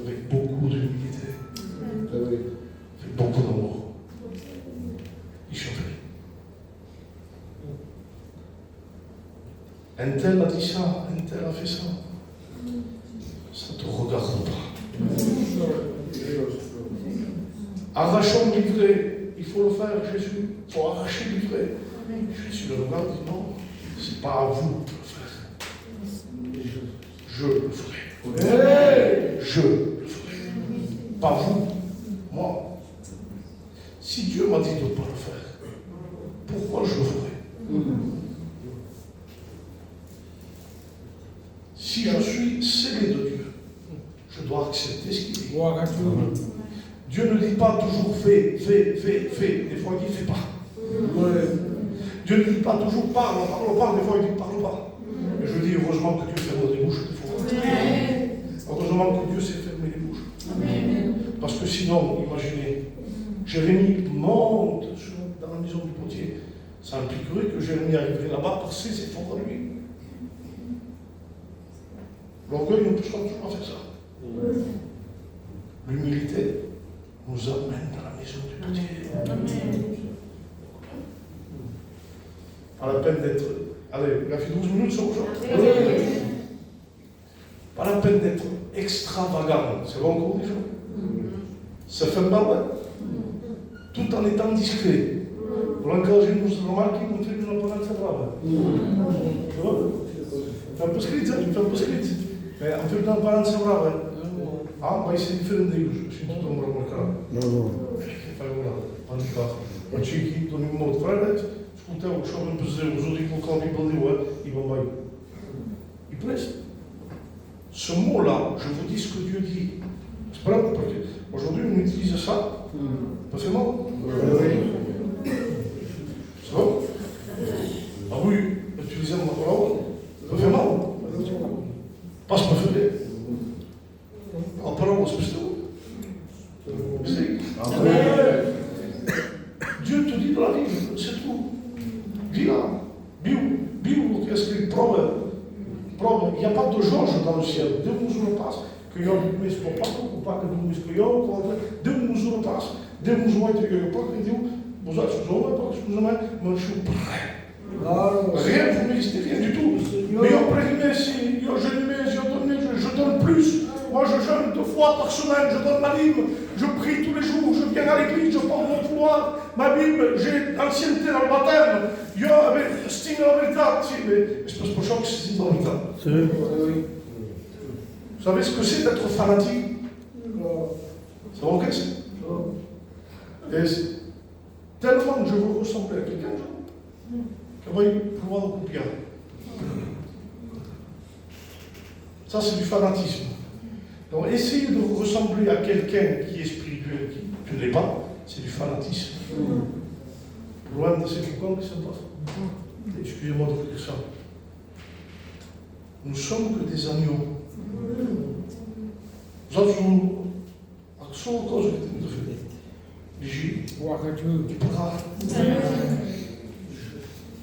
Avec beaucoup d'humilité. Avec beaucoup d'amour. Il chantait. Un tel a dit ça, un tel a fait ça. Ça ne te regarde pas. Arrachons l'ivraie. Il faut le faire, Jésus. Il faut arracher l'ivraie. Jésus le regarde et dit non, ce n'est pas à vous de le faire. Je le ferai. Je le ferai. Pas vous, moi. Si Dieu m'a dit de ne pas le faire, pourquoi je le ferai? Si je suis scellé de Dieu, je dois accepter ce qu'il dit. Dieu ne dit pas toujours fais. Des fois il dit fais pas. Dieu ne dit pas toujours parle pas. Des fois il dit parle pas. Mais je dis heureusement que Dieu ferme les bouches des fois. Heureusement que Dieu sait fermer les bouches. Parce que sinon, imaginez, Jérémie monte dans la maison du potier. Ça impliquerait que Jérémie arriverait là-bas par ses efforts à lui. L'orgueil nous poussera toujours à faire ça. L'humilité nous amène dans la maison du potier. Pas la peine d'être. Allez, il a fait 12 minutes sur aujourd'hui. Pas la peine d'être extravagant. C'est bon encore déjà? Ça fait mal, tout en étant discret. L'engagé nous normal qui nous fait une apparence brave. Tu vois? Fais un peu script, tu fais un peu script. Mais en fait, une apparence brave. Ah, ma c'est différent de io, si tutto un remarcato. Fai una, fantastico. Ma ci chi tu mi molto fratello, ascoltavo che sono un po' uso di qualcosa di bello, il va mai. Il presse. Ce mot-là, je vous dis ce que Dieu dit. C'est pas grave, parce qu'aujourd'hui on utilise ça. Pas fait mal. C'est bon? Ah oui, utiliser ma parole, ça fait mal. Pas ce que je fais. La parole, c'est Dieu te dit de la vie, c'est tout. Vis là. Bible, qu'est-ce qu'il prove? Il n'y a pas de jauge dans le ciel. Deus nos passa. Que eu me escopato, o paca do escolheu, Deus nos passa. Deus nos vai ter que eu paca, Deus, vous êtes sous homme, parce que moi je suis prêt. Rien pour m'exister, rien du tout. Mais je donne plus. Moi je jeûne 2 fois par semaine, je donne ma Bible, je prie tous les jours, je viens à l'église, je porte mon foulard, ma Bible, j'ai ancienneté dans le baptême. Io stimo la verità, sì, mais je pense pas que c'est dans la vérité. Vous savez ce que c'est d'être fanatique? C'est bon que c'est? Et tellement que je veux ressembler à quelqu'un, que voi provare a copiare. Ça c'est du fanatisme. Donc, essayer de ressembler à quelqu'un qui est spirituel, qui tu ne l'es pas, c'est du fanatisme. Loin de ce qui compte, qui se passe. Excusez-moi de vous dire ça. Nous sommes que des agneaux. Nous avons só uma coisa que temos a fazer. Vigir. E para lá.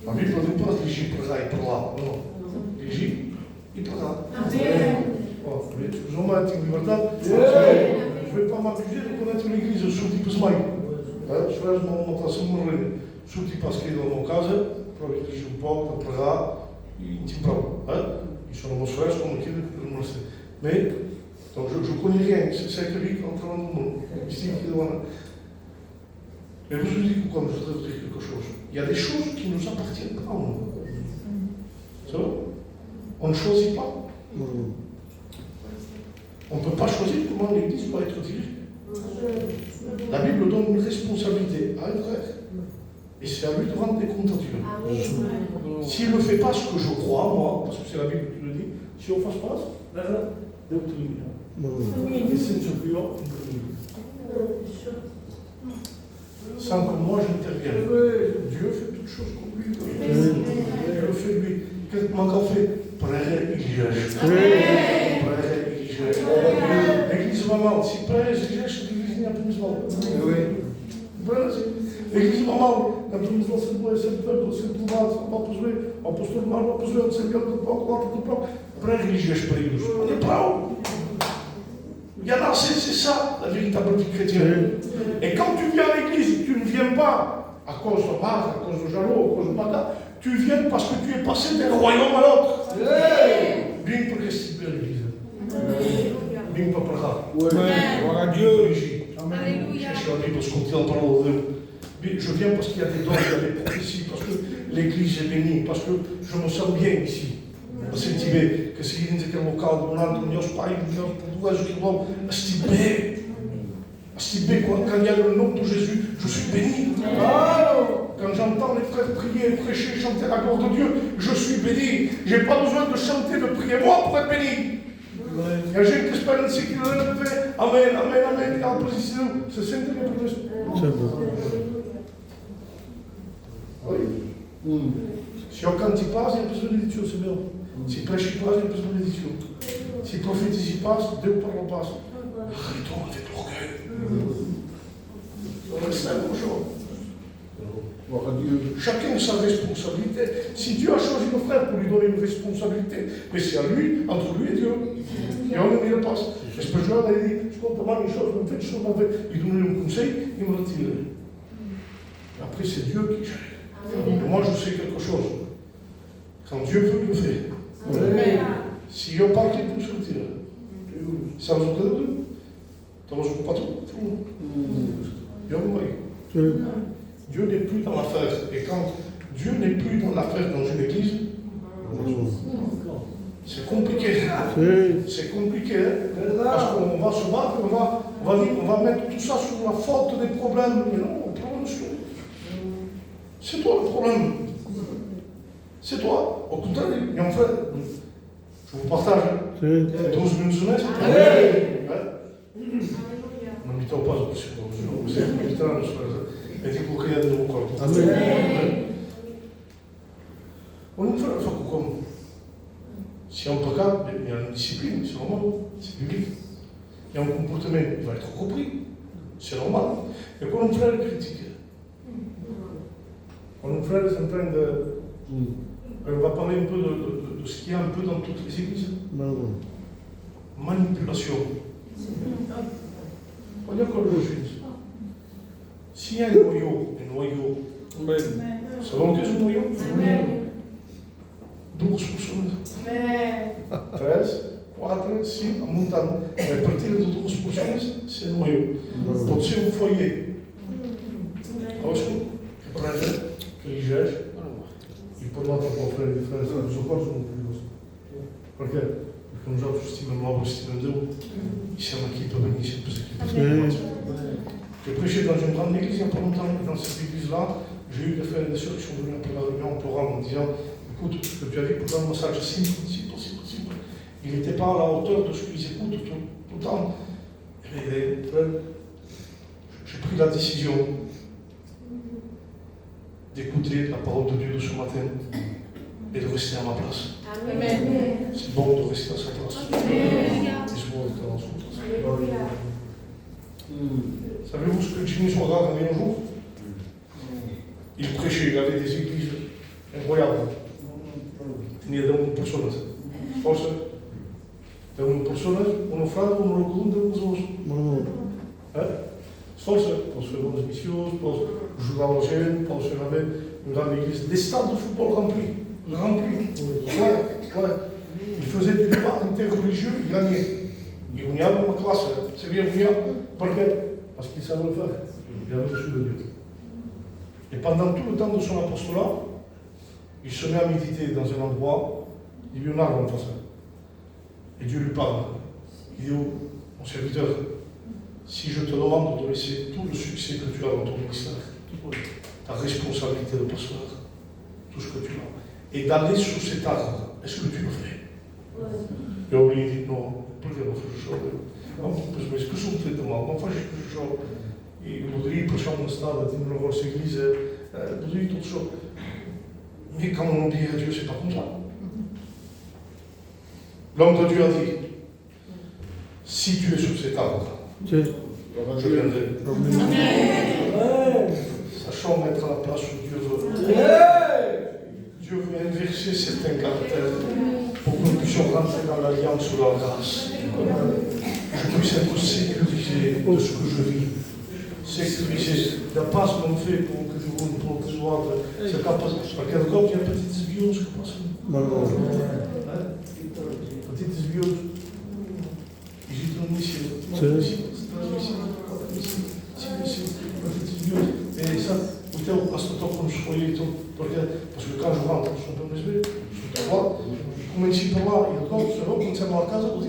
A Bíblia não pode vigir para lá e para lá. Não. Vigir e para lá. Oh, os homens têm liberdade. Je ne vais pas m'accuser de connaître l'église sous type smile. Je fais uma montação morrendo. Sous type parce que dans mon cas, para a igreja um pouco, para lá e tipo para. Ils sont nos frères comme aquilo que eu não sei. Mais donc je ne connais rien, c'est aquele qui est en train de monde. Ici, qui est devant. Mais je vous dis pourquoi je voudrais vous dire quelque chose. Il y a des choses qui ne nous appartiennent pas. C'est vrai? On ne choisit pas. On ne peut pas choisir comment l'Église doit être dirigée. La Bible donne une responsabilité à un frère. Et c'est à lui de rendre des comptes à Dieu. S'il ne fait pas ce que je crois, moi, parce que c'est la Bible qui le dit, si on ne fasse pas ça, et c'est ce que sans que moi j'intervienne. Dieu fait toutes choses comme lui. Dieu le fait lui. Qu'est-ce que mon fait? Prêt, il gère. L'église maman, si prêt, il gère, l'église n'y a plus besoin. L'église maman, quand nous sommes sempre centralizados, não possuem, o pastor mal não possui, o Senhor do próprio, para religieux para eles. On est proud. Il y en a, c'est ça, la véritable vie chrétienne. Et quand tu viens à l'église, tu ne viens pas à cause de mal, à cause de jaloux, à cause de bata, tu viens parce que tu es passé d'un royaume à l'autre. Bien pour rester à l'église. Bien pour là. Gloire à Dieu. Alléluia. Je suis en Bible parce qu'on tient la parole de Dieu. Je viens parce qu'il y a des dons, il y a des prophéties, parce que l'église est bénie, parce que je me sens bien ici. A sentir que seguindo aquele local do lado do meus pais, do meu português, que vão estimer quand il y a le nom de Jésus, je suis béni. Quand j'entends les frères prier, prêcher, chanter la gloire de Dieu, je suis béni. Je n'ai pas besoin de chanter, de prier moi pour être béni. Il y a gente que espera que le fait Amen, Amen, Amen, et en position, se sente bien pour Dieu. Oui. Si on cante pas, il y a plus de bénédiction, c'est bien. Si prêche pas, il y a plus de bénédiction. Si prophétise pas, Dieu parle pas. Arrêtons avec l'orgueil. On reste la même chose. Chacun a sa responsabilité. Si Dieu a choisi nos frères pour lui donner une responsabilité, mais c'est à lui, entre lui et Dieu. Et on ne le passe. Est-ce que je lui ai dit, je compte mal les choses, je me fais des choses mauvaises. Il donnait un conseil, il me retirait. Après, c'est Dieu qui gère. Et moi, je sais quelque chose. Quand Dieu veut, il le fait. Si on parle, il peut se retirer. Ça vous aide de Estamos ocupados. Dieu n'est plus dans l'affaire. Et quand Dieu n'est plus dans l'affaire dans une église, c'est compliqué. C'est compliqué. Parce qu'on va se battre, on va mettre tout ça sur la faute des problèmes. Mais non, le problème, c'est toi le problème. C'est toi. Au contraire, et en fait, je vous partage 12 minutes semaine, c'est non mi trovo pas possible. C'est méditant, et tu peux créer de mon corps. Amen. On ne fait pas comme. Si on peut pas, il y a une discipline, c'est normal, c'est biblique. Il y a un comportement, il va être compris, c'est normal. Et quand on fait la critique, quand on fait les empreintes de. On va parler un peu de ce qu'il y a un peu dans toutes les églises. Manipulation. On est comme le juge. S'il y a un noyau, savons que c'est un noyau? 12 personnes. 13, 4, 6, en montant. À partir de 12 personnes, c'est un noyau. Pode ser um foyer. Ótimo, que prende, que ele gere. E por lá para o frente, diferença dos acordos não é. Porquê? Porque nos outros estimam logo, estimam Deus. Isso é uma equipa bem, isso é uma equipa. J'ai prêché dans une grande église il n'y a pas longtemps. Dans cette église-là, j'ai eu des frères et des sœurs qui sont venus après la réunion en pleurant en me disant écoute, ce que tu as dit pour un message simple. Il n'était pas à la hauteur de ce qu'ils écoutent tout le temps. Et j'ai pris la décision d'écouter la parole de Dieu de ce matin et de rester à ma place. Amen. C'est bon de rester à sa place. C'est bon de rester à sa place. Savez-vous ce que Jimmy Swaggart avait un jour? Il prêchait, il avait des églises incroyables. Il y a des personnes. Forse, da une persona, uno frate, uno locum, de uns Forse, pode ser umas missões, pode ajudar a gente, pode ser une grande église. Des stades de football remplis. Ouais. Il faisait des débats interreligieux, il gagnait. Il venait dans ma classe. C'est bien venu. Pourquoi? Parce qu'il savait le faire. Il avait reçu de Dieu. Et pendant tout le temps de son apostolat, il se met à méditer dans un endroit, il y a un arbre en face. Et Dieu lui parle. Il dit, mon serviteur, si je te demande de laisser tout le succès que tu as dans ton ministère, ta responsabilité de pasteur, tout ce que tu as, et d'aller sous cet arbre, est-ce que tu le fais? Et on lui dit, non, pourquoi non fais chose? Non, mais est-ce que je te demande? Non, fais chose. Et voudrait prêcher un stade, dire le rôle d'église, voudrait tout ça. Mais quand on obéit à Dieu, c'est pas comme ça. L'homme de Dieu a dit, si tu es sous cet arbre, je viendrai. Sachant mettre à la place où Dieu veut. Dieu veut inverser certains caractères pour que nous puissions rentrer dans l'alliance sous la grâce. Je puisse être sécurisé de ce que je vis. Sécurisé. La passe qu'on fait pour que je roule pour que je sois. C'est capable. Parce qu'il y a encore une petite violence qui passe. Petites violes. Ils y donnent ici. Et ça, uite-o, asta tot cum spui tu, parce que quand je rentre sur le maison, je te vois, cum ici par là, et le compte, je vois, quand c'est dans la casa, je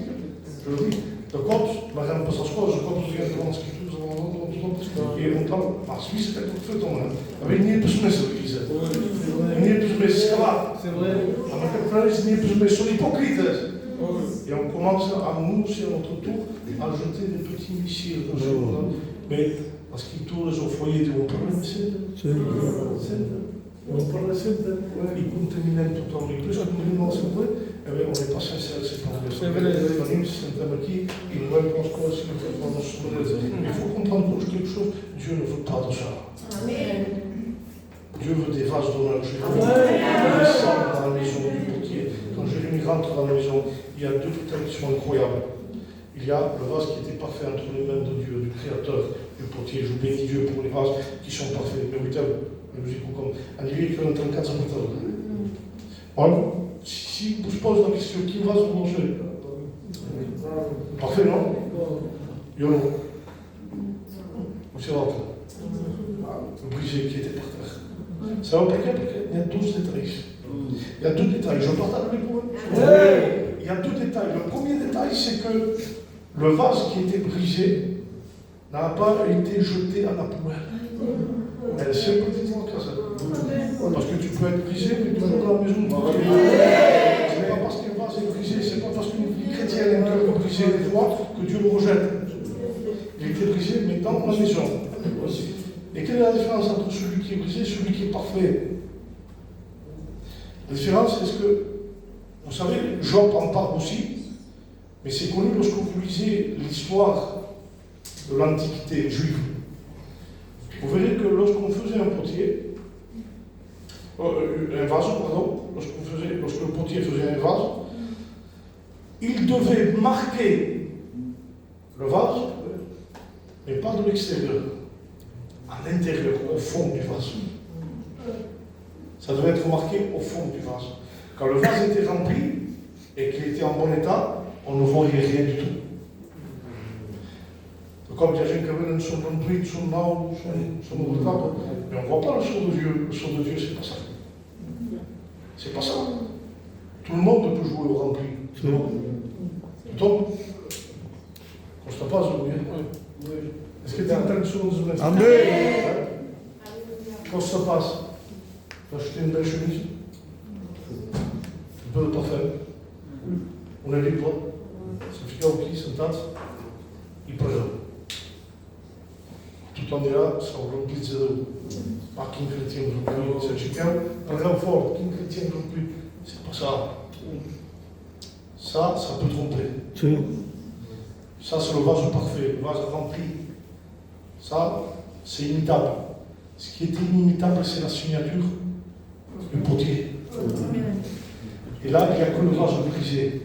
dis, le compte, la reine passe à soi, je compte, je viens de voir ce qui tout, et on parle, ma Suisse, c'est tout fait, on a nie plus mes services, nie plus mes esclaves, à ma capitale, nie plus mes sont hypocrites. Et on commence à nous, c'est à notre tour, à jeter des petits missiles dans ce monde. Mais parce qu'ils tournent au foyer de mon problème, c'est mon problème, ils contaminent tout en plus, on n'est pas sincère, c'est pas vrai. On est ici, il nous répond ce qu'on a, il faut comprendre quelque chose, Dieu ne veut pas de ça. Amen. Dieu veut des vases d'honneur. Je descends dans la maison du potier. Quand Jérémie rentre dans la maison, il y a deux détails qui sont incroyables. Il y a le vase qui était parfait entre les mains de Dieu, du Créateur, du potier. Je bénis Dieu pour les vases qui sont parfaits. Mais oui, comme un livre qui est en 34 ans. Alors, si vous posez la question, qui va se manger? Parfait, non? Yo. Vous savez, le brisé qui était par terre. Ça va pourquoi? Parce qu'il y a 12 détails. Il y a 2 détails. Je partage avec vous. Il y a 2 détails. Le premier détail, c'est que le vase qui était brisé n'a pas été jeté à la poubelle. Elle s'est petite en casa. Parce que tu peux être brisé, mais toujours dans la maison. C'est pas parce qu'un vase est brisé, c'est pas parce qu'une chrétienne a un cœur brisé des fois que Dieu le rejette. Il était brisé, mais dans la maison. Et quelle est la différence entre celui qui est brisé et celui qui est parfait? La différence, c'est que, vous savez, Job en parle aussi, mais c'est connu lorsque vous lisez l'histoire de l'Antiquité juive. Vous verrez que lorsqu'on faisait un potier, un vase, pardon, lorsque le potier faisait un vase, il devait marquer le vase, mais pas de l'extérieur, à l'intérieur, au fond du vase. Ça devait être marqué au fond du vase. Quand le vase était rempli et qu'il était en bon état, on ne voyait rien du tout. Comme il y a des gens qui avaient une sorte de bride, son nom, son retard, mais on ne voit pas le sceau de Dieu. Le sceau de Dieu, c'est pas ça. C'est pas ça. Tout le monde peut jouer au rempli. Donc, constate pas, je veux dire. Est-ce que tu as entendu ce que je Amen. Quand ça passe, tu as acheté une belle chemise, un peu de parfum, on est libre, ça fait qui, ça tâte. il prend. Tout en est là, ça va remplir de zéro. Pas qu'un chrétien aujourd'hui, c'est chacun, un grand fort, qu'un chrétien aujourd'hui, c'est pas ça. Ça peut tromper. Sí. Ça, c'est le vase parfait, le vase rempli. Ça, c'est imitable. Ce qui est inimitable, c'est la signature du potier. Et là, il n'y a que le vase brisé.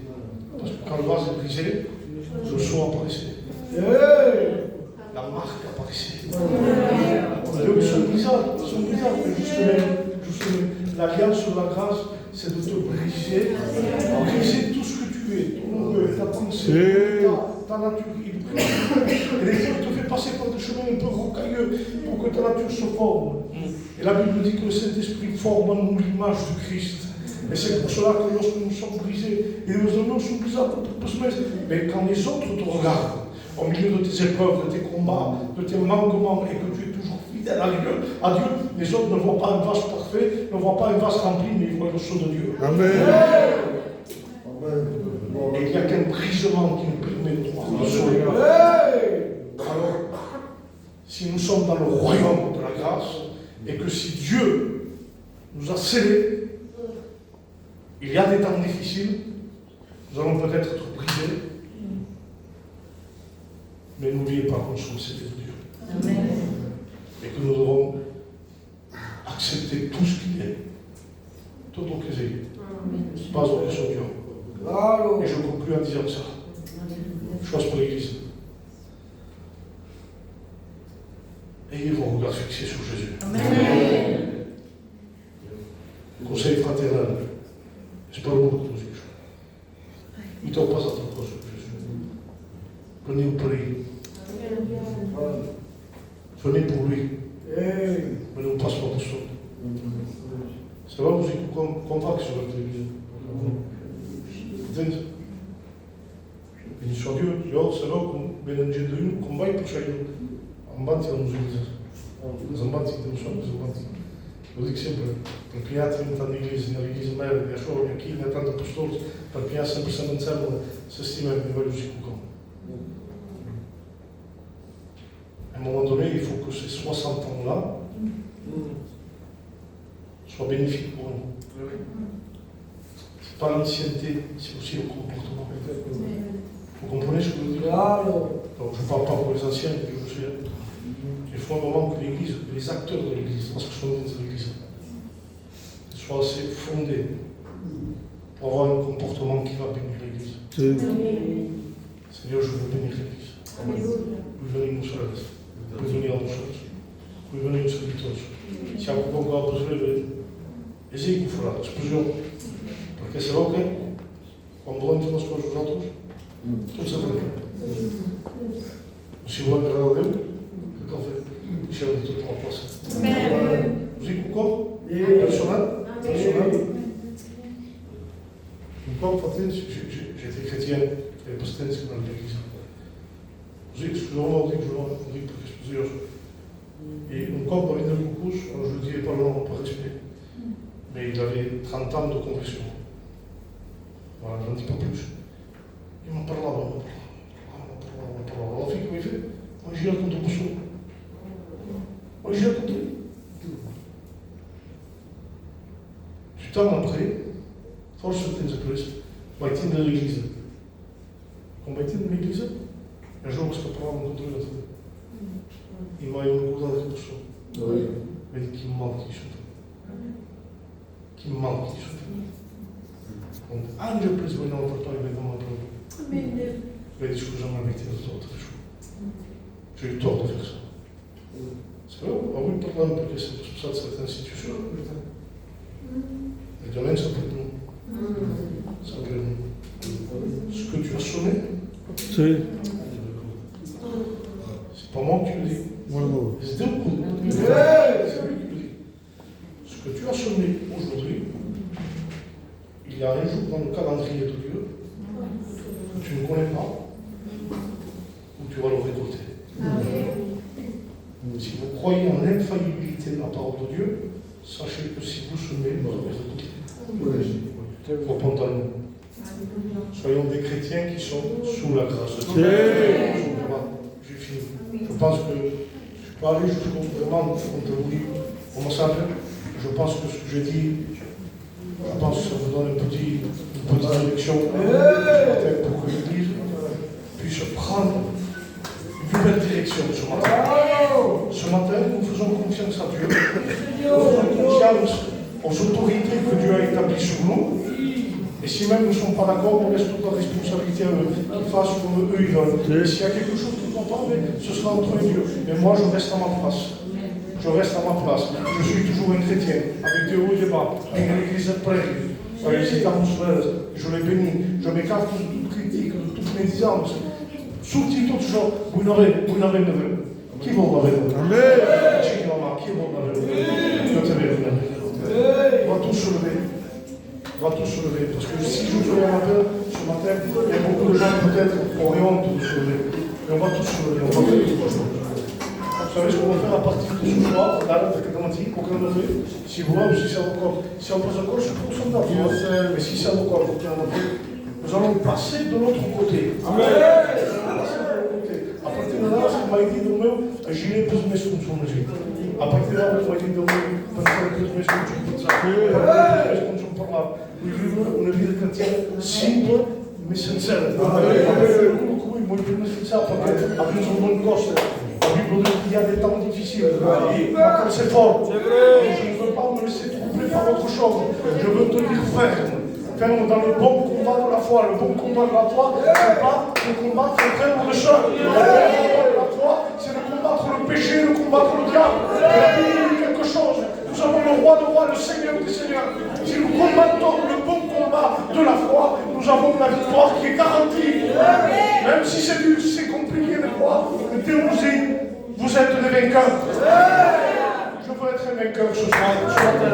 Parce que quand le vase est brisé, le sceau apparaissait. La marque apparaissait. Ils sont bizarres, mais justement, l'alliance sur la grâce, c'est de te briser tout ce que tu es, ton orgueil, ta pensée, ta nature. Et des fois, il te fait passer par des chemins un peu rocailleux pour que ta nature se forme. Et la Bible dit que le Saint-Esprit forme en nous l'image du Christ. Et c'est pour cela que lorsque nous sommes brisés, et nous sommes brisés, mais quand les autres te regardent, au milieu de tes épreuves, de tes combats, de tes manquements, et que tu es toujours fidèle à Dieu, les autres ne voient pas un vase parfait, ne voient pas un vase rempli, mais ils voient le sceau de Dieu. Amen. Et il n'y a qu'un brisement qui nous permet de voir le sceau. Alors, si nous sommes dans le royaume de la grâce, et que si Dieu nous a scellés, il y a des temps difficiles, nous allons peut-être être brisés, mais n'oubliez pas que nous sommes scellés de Dieu. Amen. Et que nous devons accepter tout ce qu'il est. Tout ce qu'il est. Pas au que son Dieu. Et je conclue en disant ça. Chose pour l'Église. Ayez vos regards fixés sur Jésus. Amen. Conseil fraternel. C'est pas le mot que nous juge. Il ne tombe pas à ton cause, Jésus. Venez au prix. Venez pour lui. Mais ne passe pas pour ça. C'est vrai, vous êtes convaincu sur la télévision. Entende? E só Dieu, se não, benedito Deus, como vai puxar ele? Ambante nos usa. Os ambantes que temos só os ambantes. Eu digo sempre, para criar 30 anos na igreja média, achou aqui, não é tanto pastores, para criar 100% de célula, se estima que vai os colocar. À un moment donné, il faut que ces 60 ans-là soient bénéfiques pour nous. Ce n'est pas l'ancienneté, c'est aussi le comportement. Vous comprenez ce que je veux dire? Donc, je ne parle pas pour les anciens, mais je me souviens. Il faut un moment que l'Église, que les acteurs de l'Église, parce que je suis dans l'Église, soient assez fondés pour avoir un comportement qui va bénir l'Église. Seigneur, je veux bénir l'Église. Vous venez nous servir. Vous venez à nos choses. Vous venez nous servir tous. Se há pouco a perceber, existe o falar, explosão. Porque será o quê? Quando olhamos nós para os outros, todos sabemos. Se o ano agradou a Deus, então foi. Deixa-me de tudo uma poça. Vous y comprends? Personnel? Pourquoi, j'étais chrétien, et pasteur dans l'église. Vous y excusez-moi, on dit que je suis Et un corps avait une couche, je ne dirais pas le nom par respect, mais il avait 30 ans de conversion. Voilà, je n'en dis pas plus. Il m'en parlait, Alors, la fille, comment il fait? Moi, j'y raconte le bouchon. Moi, j'y raconte. Du temps après, force certaines églises, bâtiment de l'église. Quand bâtiment de l'église, un jour, parce que par exemple, on contrôle la tête. Il m'a incomodado aqui por cima. Ele que mal que isso. Que mal que isso. Antes eu preso não apartou e veio uma prova. Veio discussão na vítima dos outros. J'ai eu tort de faire ça. C'est vrai, on a eu problème parce que c'est pour ça de certaines institutions. Les domaines s'appellent nous. S'appellent nous. Ce que tu as sonné, c'est pas moi qui le dis. C'est Dieu qui le dit. Ce que tu as sonné aujourd'hui, il y a un jour dans le calendrier de Dieu que tu ne connais pas, où tu vas le récolter. Si vous croyez en l'infaillibilité de la parole de Dieu, sachez que si vous semez, vous allez récolter. Repentons-nous. Soyons des chrétiens qui sont sous la grâce de Dieu. J'ai fini. Je pense que je ne suis pas allé jusqu'au vraiment contre vous. Comment ça s'appelle? Je pense que ce que j'ai dit, je pense que ça vous donne une petite direction pour que l'Église puisse prendre une nouvelle direction ce matin. Ce matin, nous faisons confiance à Dieu. Nous faisons confiance aux autorités que Dieu a établies sur nous. Et si même nous ne sommes pas d'accord, on laisse toute la responsabilité à eux, qu'ils fassent comme eux ils veulent. Et s'il y a quelque chose qui ne va pas, ce sera entre eux et Dieu. Mais moi, je reste à ma place. Je reste à ma place. Je suis toujours un chrétien, avec des hauts et des bas, avec l'église prête, avec les atmosphères. Je les bénis. Je m'écarte de toute critique, de toute médisance. Sous-titre toujours, vous n'avez neveu. Qui va n'avez neveu? Amen. Qui va n'avez neveu? Dieu te bénisse. On va tous se lever. On va tous se lever. Parce que si je fais un appel ce matin, il y a beaucoup de gens peut-être auraient honte de se lever. Mais on va tous se lever. On va tous se lever. Vous savez ce qu'on va faire à partir de ce soir, là, aucun levé, si vous voulez, si ça vous encore, si on passe encore, je pense qu'on a mais si ça vous encore, nous allons passer de l'autre côté. Amen. À partir de là, ce m'a dit de nous, je n'ai pas de mes solutions. À partir de là, ce m'a dit de nous, je n'ai pas de mes solutions. Nous vivons une vie chrétienne simple, mais sincère. Moi, je ne fais ça parce qu'après son bon coste. Il y a des temps difficiles. Quand c'est fort, je ne veux pas me laisser troubler par autre chose. Je veux tenir ferme. Ferme dans le bon combat de la foi. Le bon combat de la foi, ce n'est pas de combattre le frère ou le soeur. Le bon combat de la foi, c'est de combattre le péché, de combattre le diable. Et la Bible dit quelque chose. Nous avons le roi de rois, le Seigneur des seigneurs. Si nous combattons le bon combat de la foi, nous avons la victoire qui est garantie. Même si c'est compliqué de croire, de théologie, vous êtes des vainqueurs. Je veux être un vainqueur ce soir, ce matin.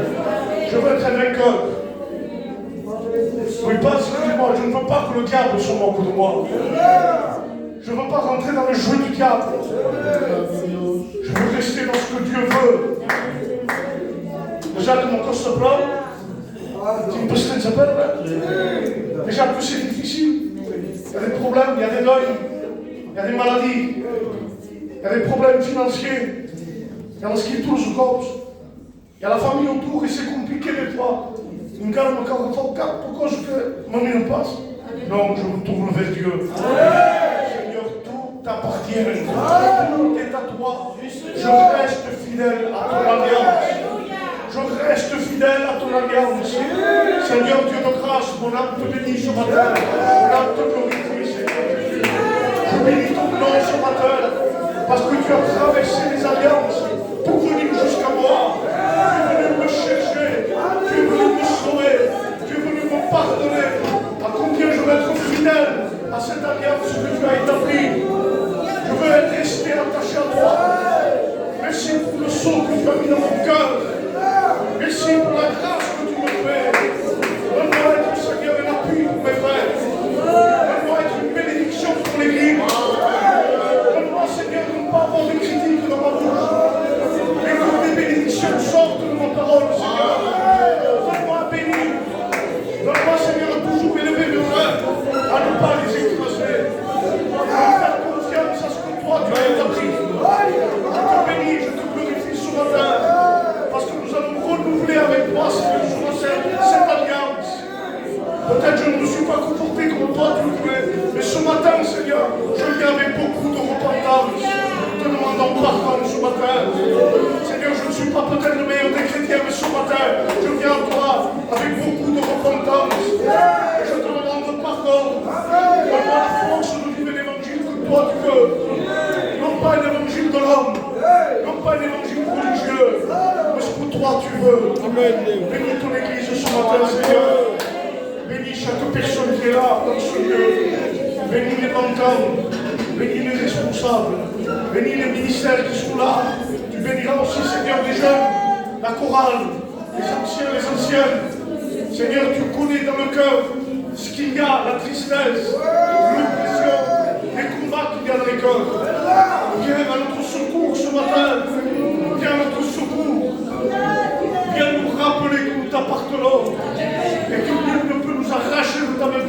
Je veux être un vainqueur. Oui, pas, excusez-moi, je ne veux pas que le diable se moque de moi. Je ne veux pas rentrer dans le jeu du diable. Je veux rester dans ce que Dieu veut. Déjà que mon corps se plaint, tu me poses ça s'appelle. Déjà que c'est difficile. Il y a des problèmes, il y a des deuils, il y a des maladies. Il y a des problèmes financiers, il y a ce qui touche au corps, il y a la famille autour et c'est compliqué des fois. Une garde me carre pourquoi je fais mon ne passe. Non, je me tourne vers Dieu. Seigneur, tout t'appartient. Tout est à toi. Je reste fidèle à ton alliance. Je reste fidèle à ton alliance. Seigneur Dieu de grâce, mon âme te bénit ce matin. Mon âme te glorifie, Seigneur Jésus. Je bénis ton nom ce matin. Parce que tu as traversé les alliances pour venir jusqu'à moi. Tu es venu me chercher. Tu es venu me sauver. Tu es venu me pardonner. À combien je veux être fidèle à cette alliance que tu as établie. Je veux être resté attaché à toi. Merci pour le saut que tu as mis dans mon cœur. Merci pour la grâce que tu me fais. Donne-moi être, Seigneur, un appui pour mes frères. Donne-moi être une bénédiction pour l'Église. Seigneur, de ne pas avoir de critiques dans ma bouche, mais que des bénédictions sortent de ma parole, Seigneur. Donne-moi à bénir. Donne-moi, Seigneur, à toujours élever mes frères, à ne pas les écraser. À faire confiance à ce que toi tu as établi. Je te bénis, je te glorifie ce matin, parce que nous allons renouveler avec toi, Seigneur, cette alliance. Peut-être je ne me suis pas comporté comme toi tu le fais, mais ce matin, Seigneur, je viens avec beaucoup de repentance, te demandant pardon ce matin. Seigneur, je ne suis pas peut-être le meilleur des chrétiens, mais ce matin, je viens à toi avec beaucoup de repentance. Et je te demande pardon. Donne-moi la force de vivre l'évangile que toi tu veux. Non pas un évangile de l'homme, non pas un évangile religieux, mais ce que toi tu veux. Bénis ton Église ce matin, Seigneur. Bénis chaque personne qui est là dans ce lieu. Bénis les mentants, bénis les responsables, bénis les ministères qui sont là. Tu béniras aussi, Seigneur, les jeunes, la chorale, les anciens, les anciennes. Seigneur, tu connais dans le cœur ce qu'il y a, la tristesse, l'oppression, les combats qu'il y a dans les cœurs. Viens à notre secours ce matin. Viens à notre secours. Viens nous rappeler que nous t'appartenons et que nul ne peut nous arracher de ta main.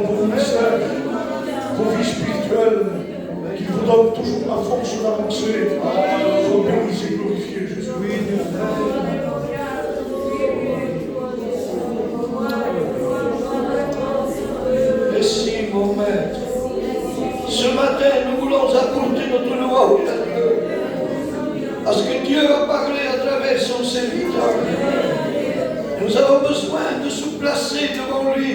pour le ministère, pour vie spirituelle, qui vous donne toujours la force d'avancer. Sois béni et glorifié, Jésus. Merci, mon maître. Ce matin, nous voulons apporter notre louange à Dieu. Parce que Dieu a parlé à travers son serviteur. Nous avons besoin de se placer devant lui.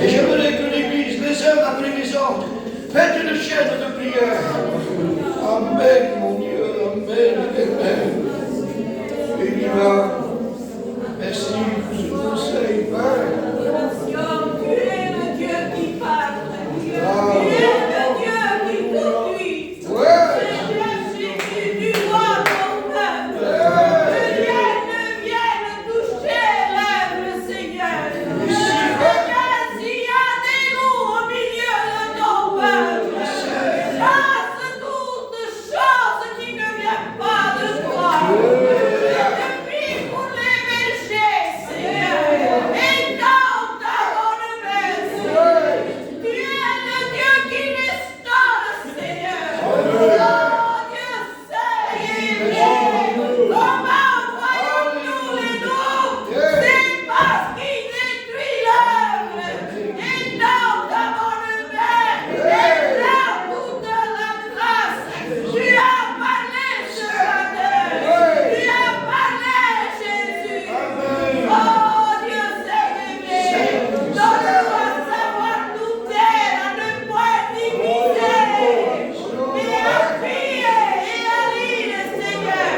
Et j'aimerais que l'Église, les uns après les autres, faites une chaîne de prière. Amen, mon Dieu. Amen, Éternel. Et il va. Merci pour ce conseil, Père. Tu es le Dieu qui parle. Tu es le Dieu qui conduit. Seigneur Jésus, tu vois ton peuple. Que vienne toucher l'œuvre, Seigneur. Seigneur, s'il y a des loups au milieu de ton peuple, chasse toutes choses qui ne viennent pas de toi. Je te prie pour les bergers, Seigneur. Et dans ta bonne main, tu es le Dieu qui restaure, Seigneur. Oh Dieu, Seigneur, comment voyons-nous les loups? C'est parce qu'il détruit l'œuvre. Et dans ta bonne main, et dans toute la grâce, tu as parlé ce matin. Tu as parlé, Jésus. Oh Dieu Seigneur, donne-nous à savoir nous taire, à ne point diviser, mais à prier et à lire, Seigneur,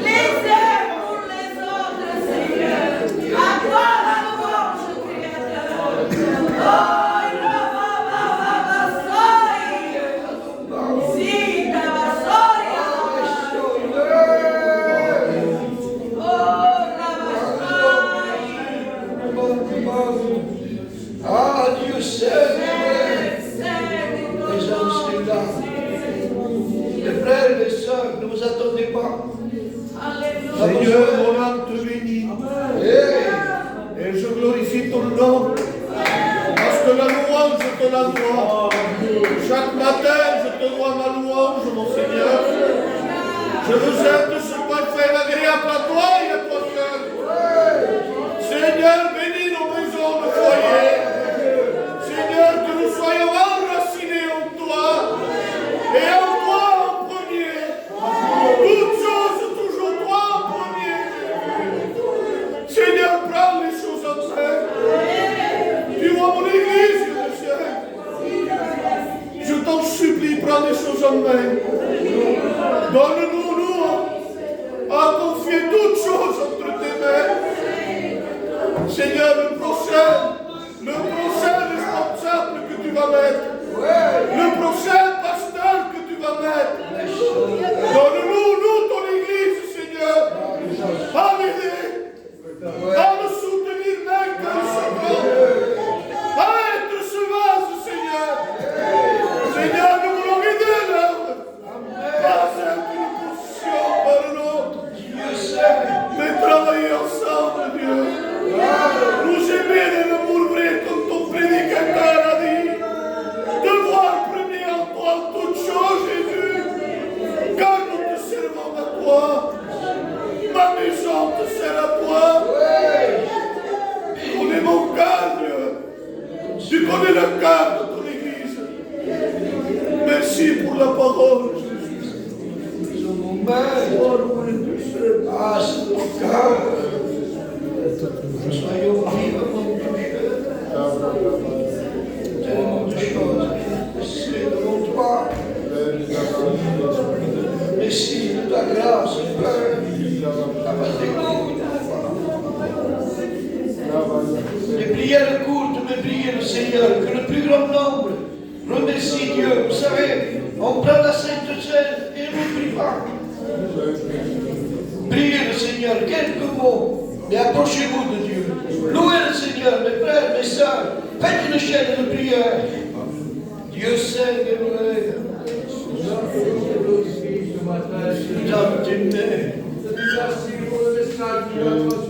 les uns pour les autres, Seigneur. À toi la louange, Créateur. Oh, si, Ah, Dieu Seigneur, présence est là. Les frères et les sœurs, ne vous attendez pas. Seigneur, mon âme te bénit. Et je glorifie ton nom. Parce que la louange, je te la dois. Chaque matin, je te dois ma louange, mon Seigneur. Je veux être ce point fait agréable à toi et à toi seul. Seigneur, bénis nos maisons, nos foyers. Seigneur, que nous soyons enracinés en toi et en toi en premier. Toutes choses, toujours toi en premier. Seigneur, prends les choses en main. Tu vois mon église, Seigneur. Je t'en supplie, prends les choses en main. Donne-nous, nous, à confier toutes choses entre tes mains. Seigneur, le prochain responsable que tu vas mettre, le prochain pasteur que tu vas mettre, donne-nous, ton église, Seigneur, à l'aider, à le soutenir même que le second, à être ce vase, Seigneur. Seigneur, nous voulons aider l'œuvre, pas être une position par l'autre, mais travailler ensemble, Dieu. Nous aimer et nous mourir comme ton prédicateur a dit. De voir premier en toi toutes choses, Jésus. Car nous te servons à toi. Ma maison te sert à toi. Tu connais mon cœur, Dieu. Tu connais le cœur de ton église. Merci pour la parole, Jésus. Mon Père, ah, c'est ton cœur. Soyons vivement touchés. Tellement de choses. Merci devant toi. Merci de ta grâce, Père. Les prières courtes, mais priez le Seigneur, que le plus grand nombre remercie Dieu. Vous savez, on prend la Sainte Seine et on ne prie pas. Priez le Seigneur, quelques mots. Et approchez-vous de Dieu. Louez le Seigneur, mes frères, mes sœurs. Faites une chaîne de prière. Dieu sait que nous l'aide. Dans tes mains. Merci pour le message.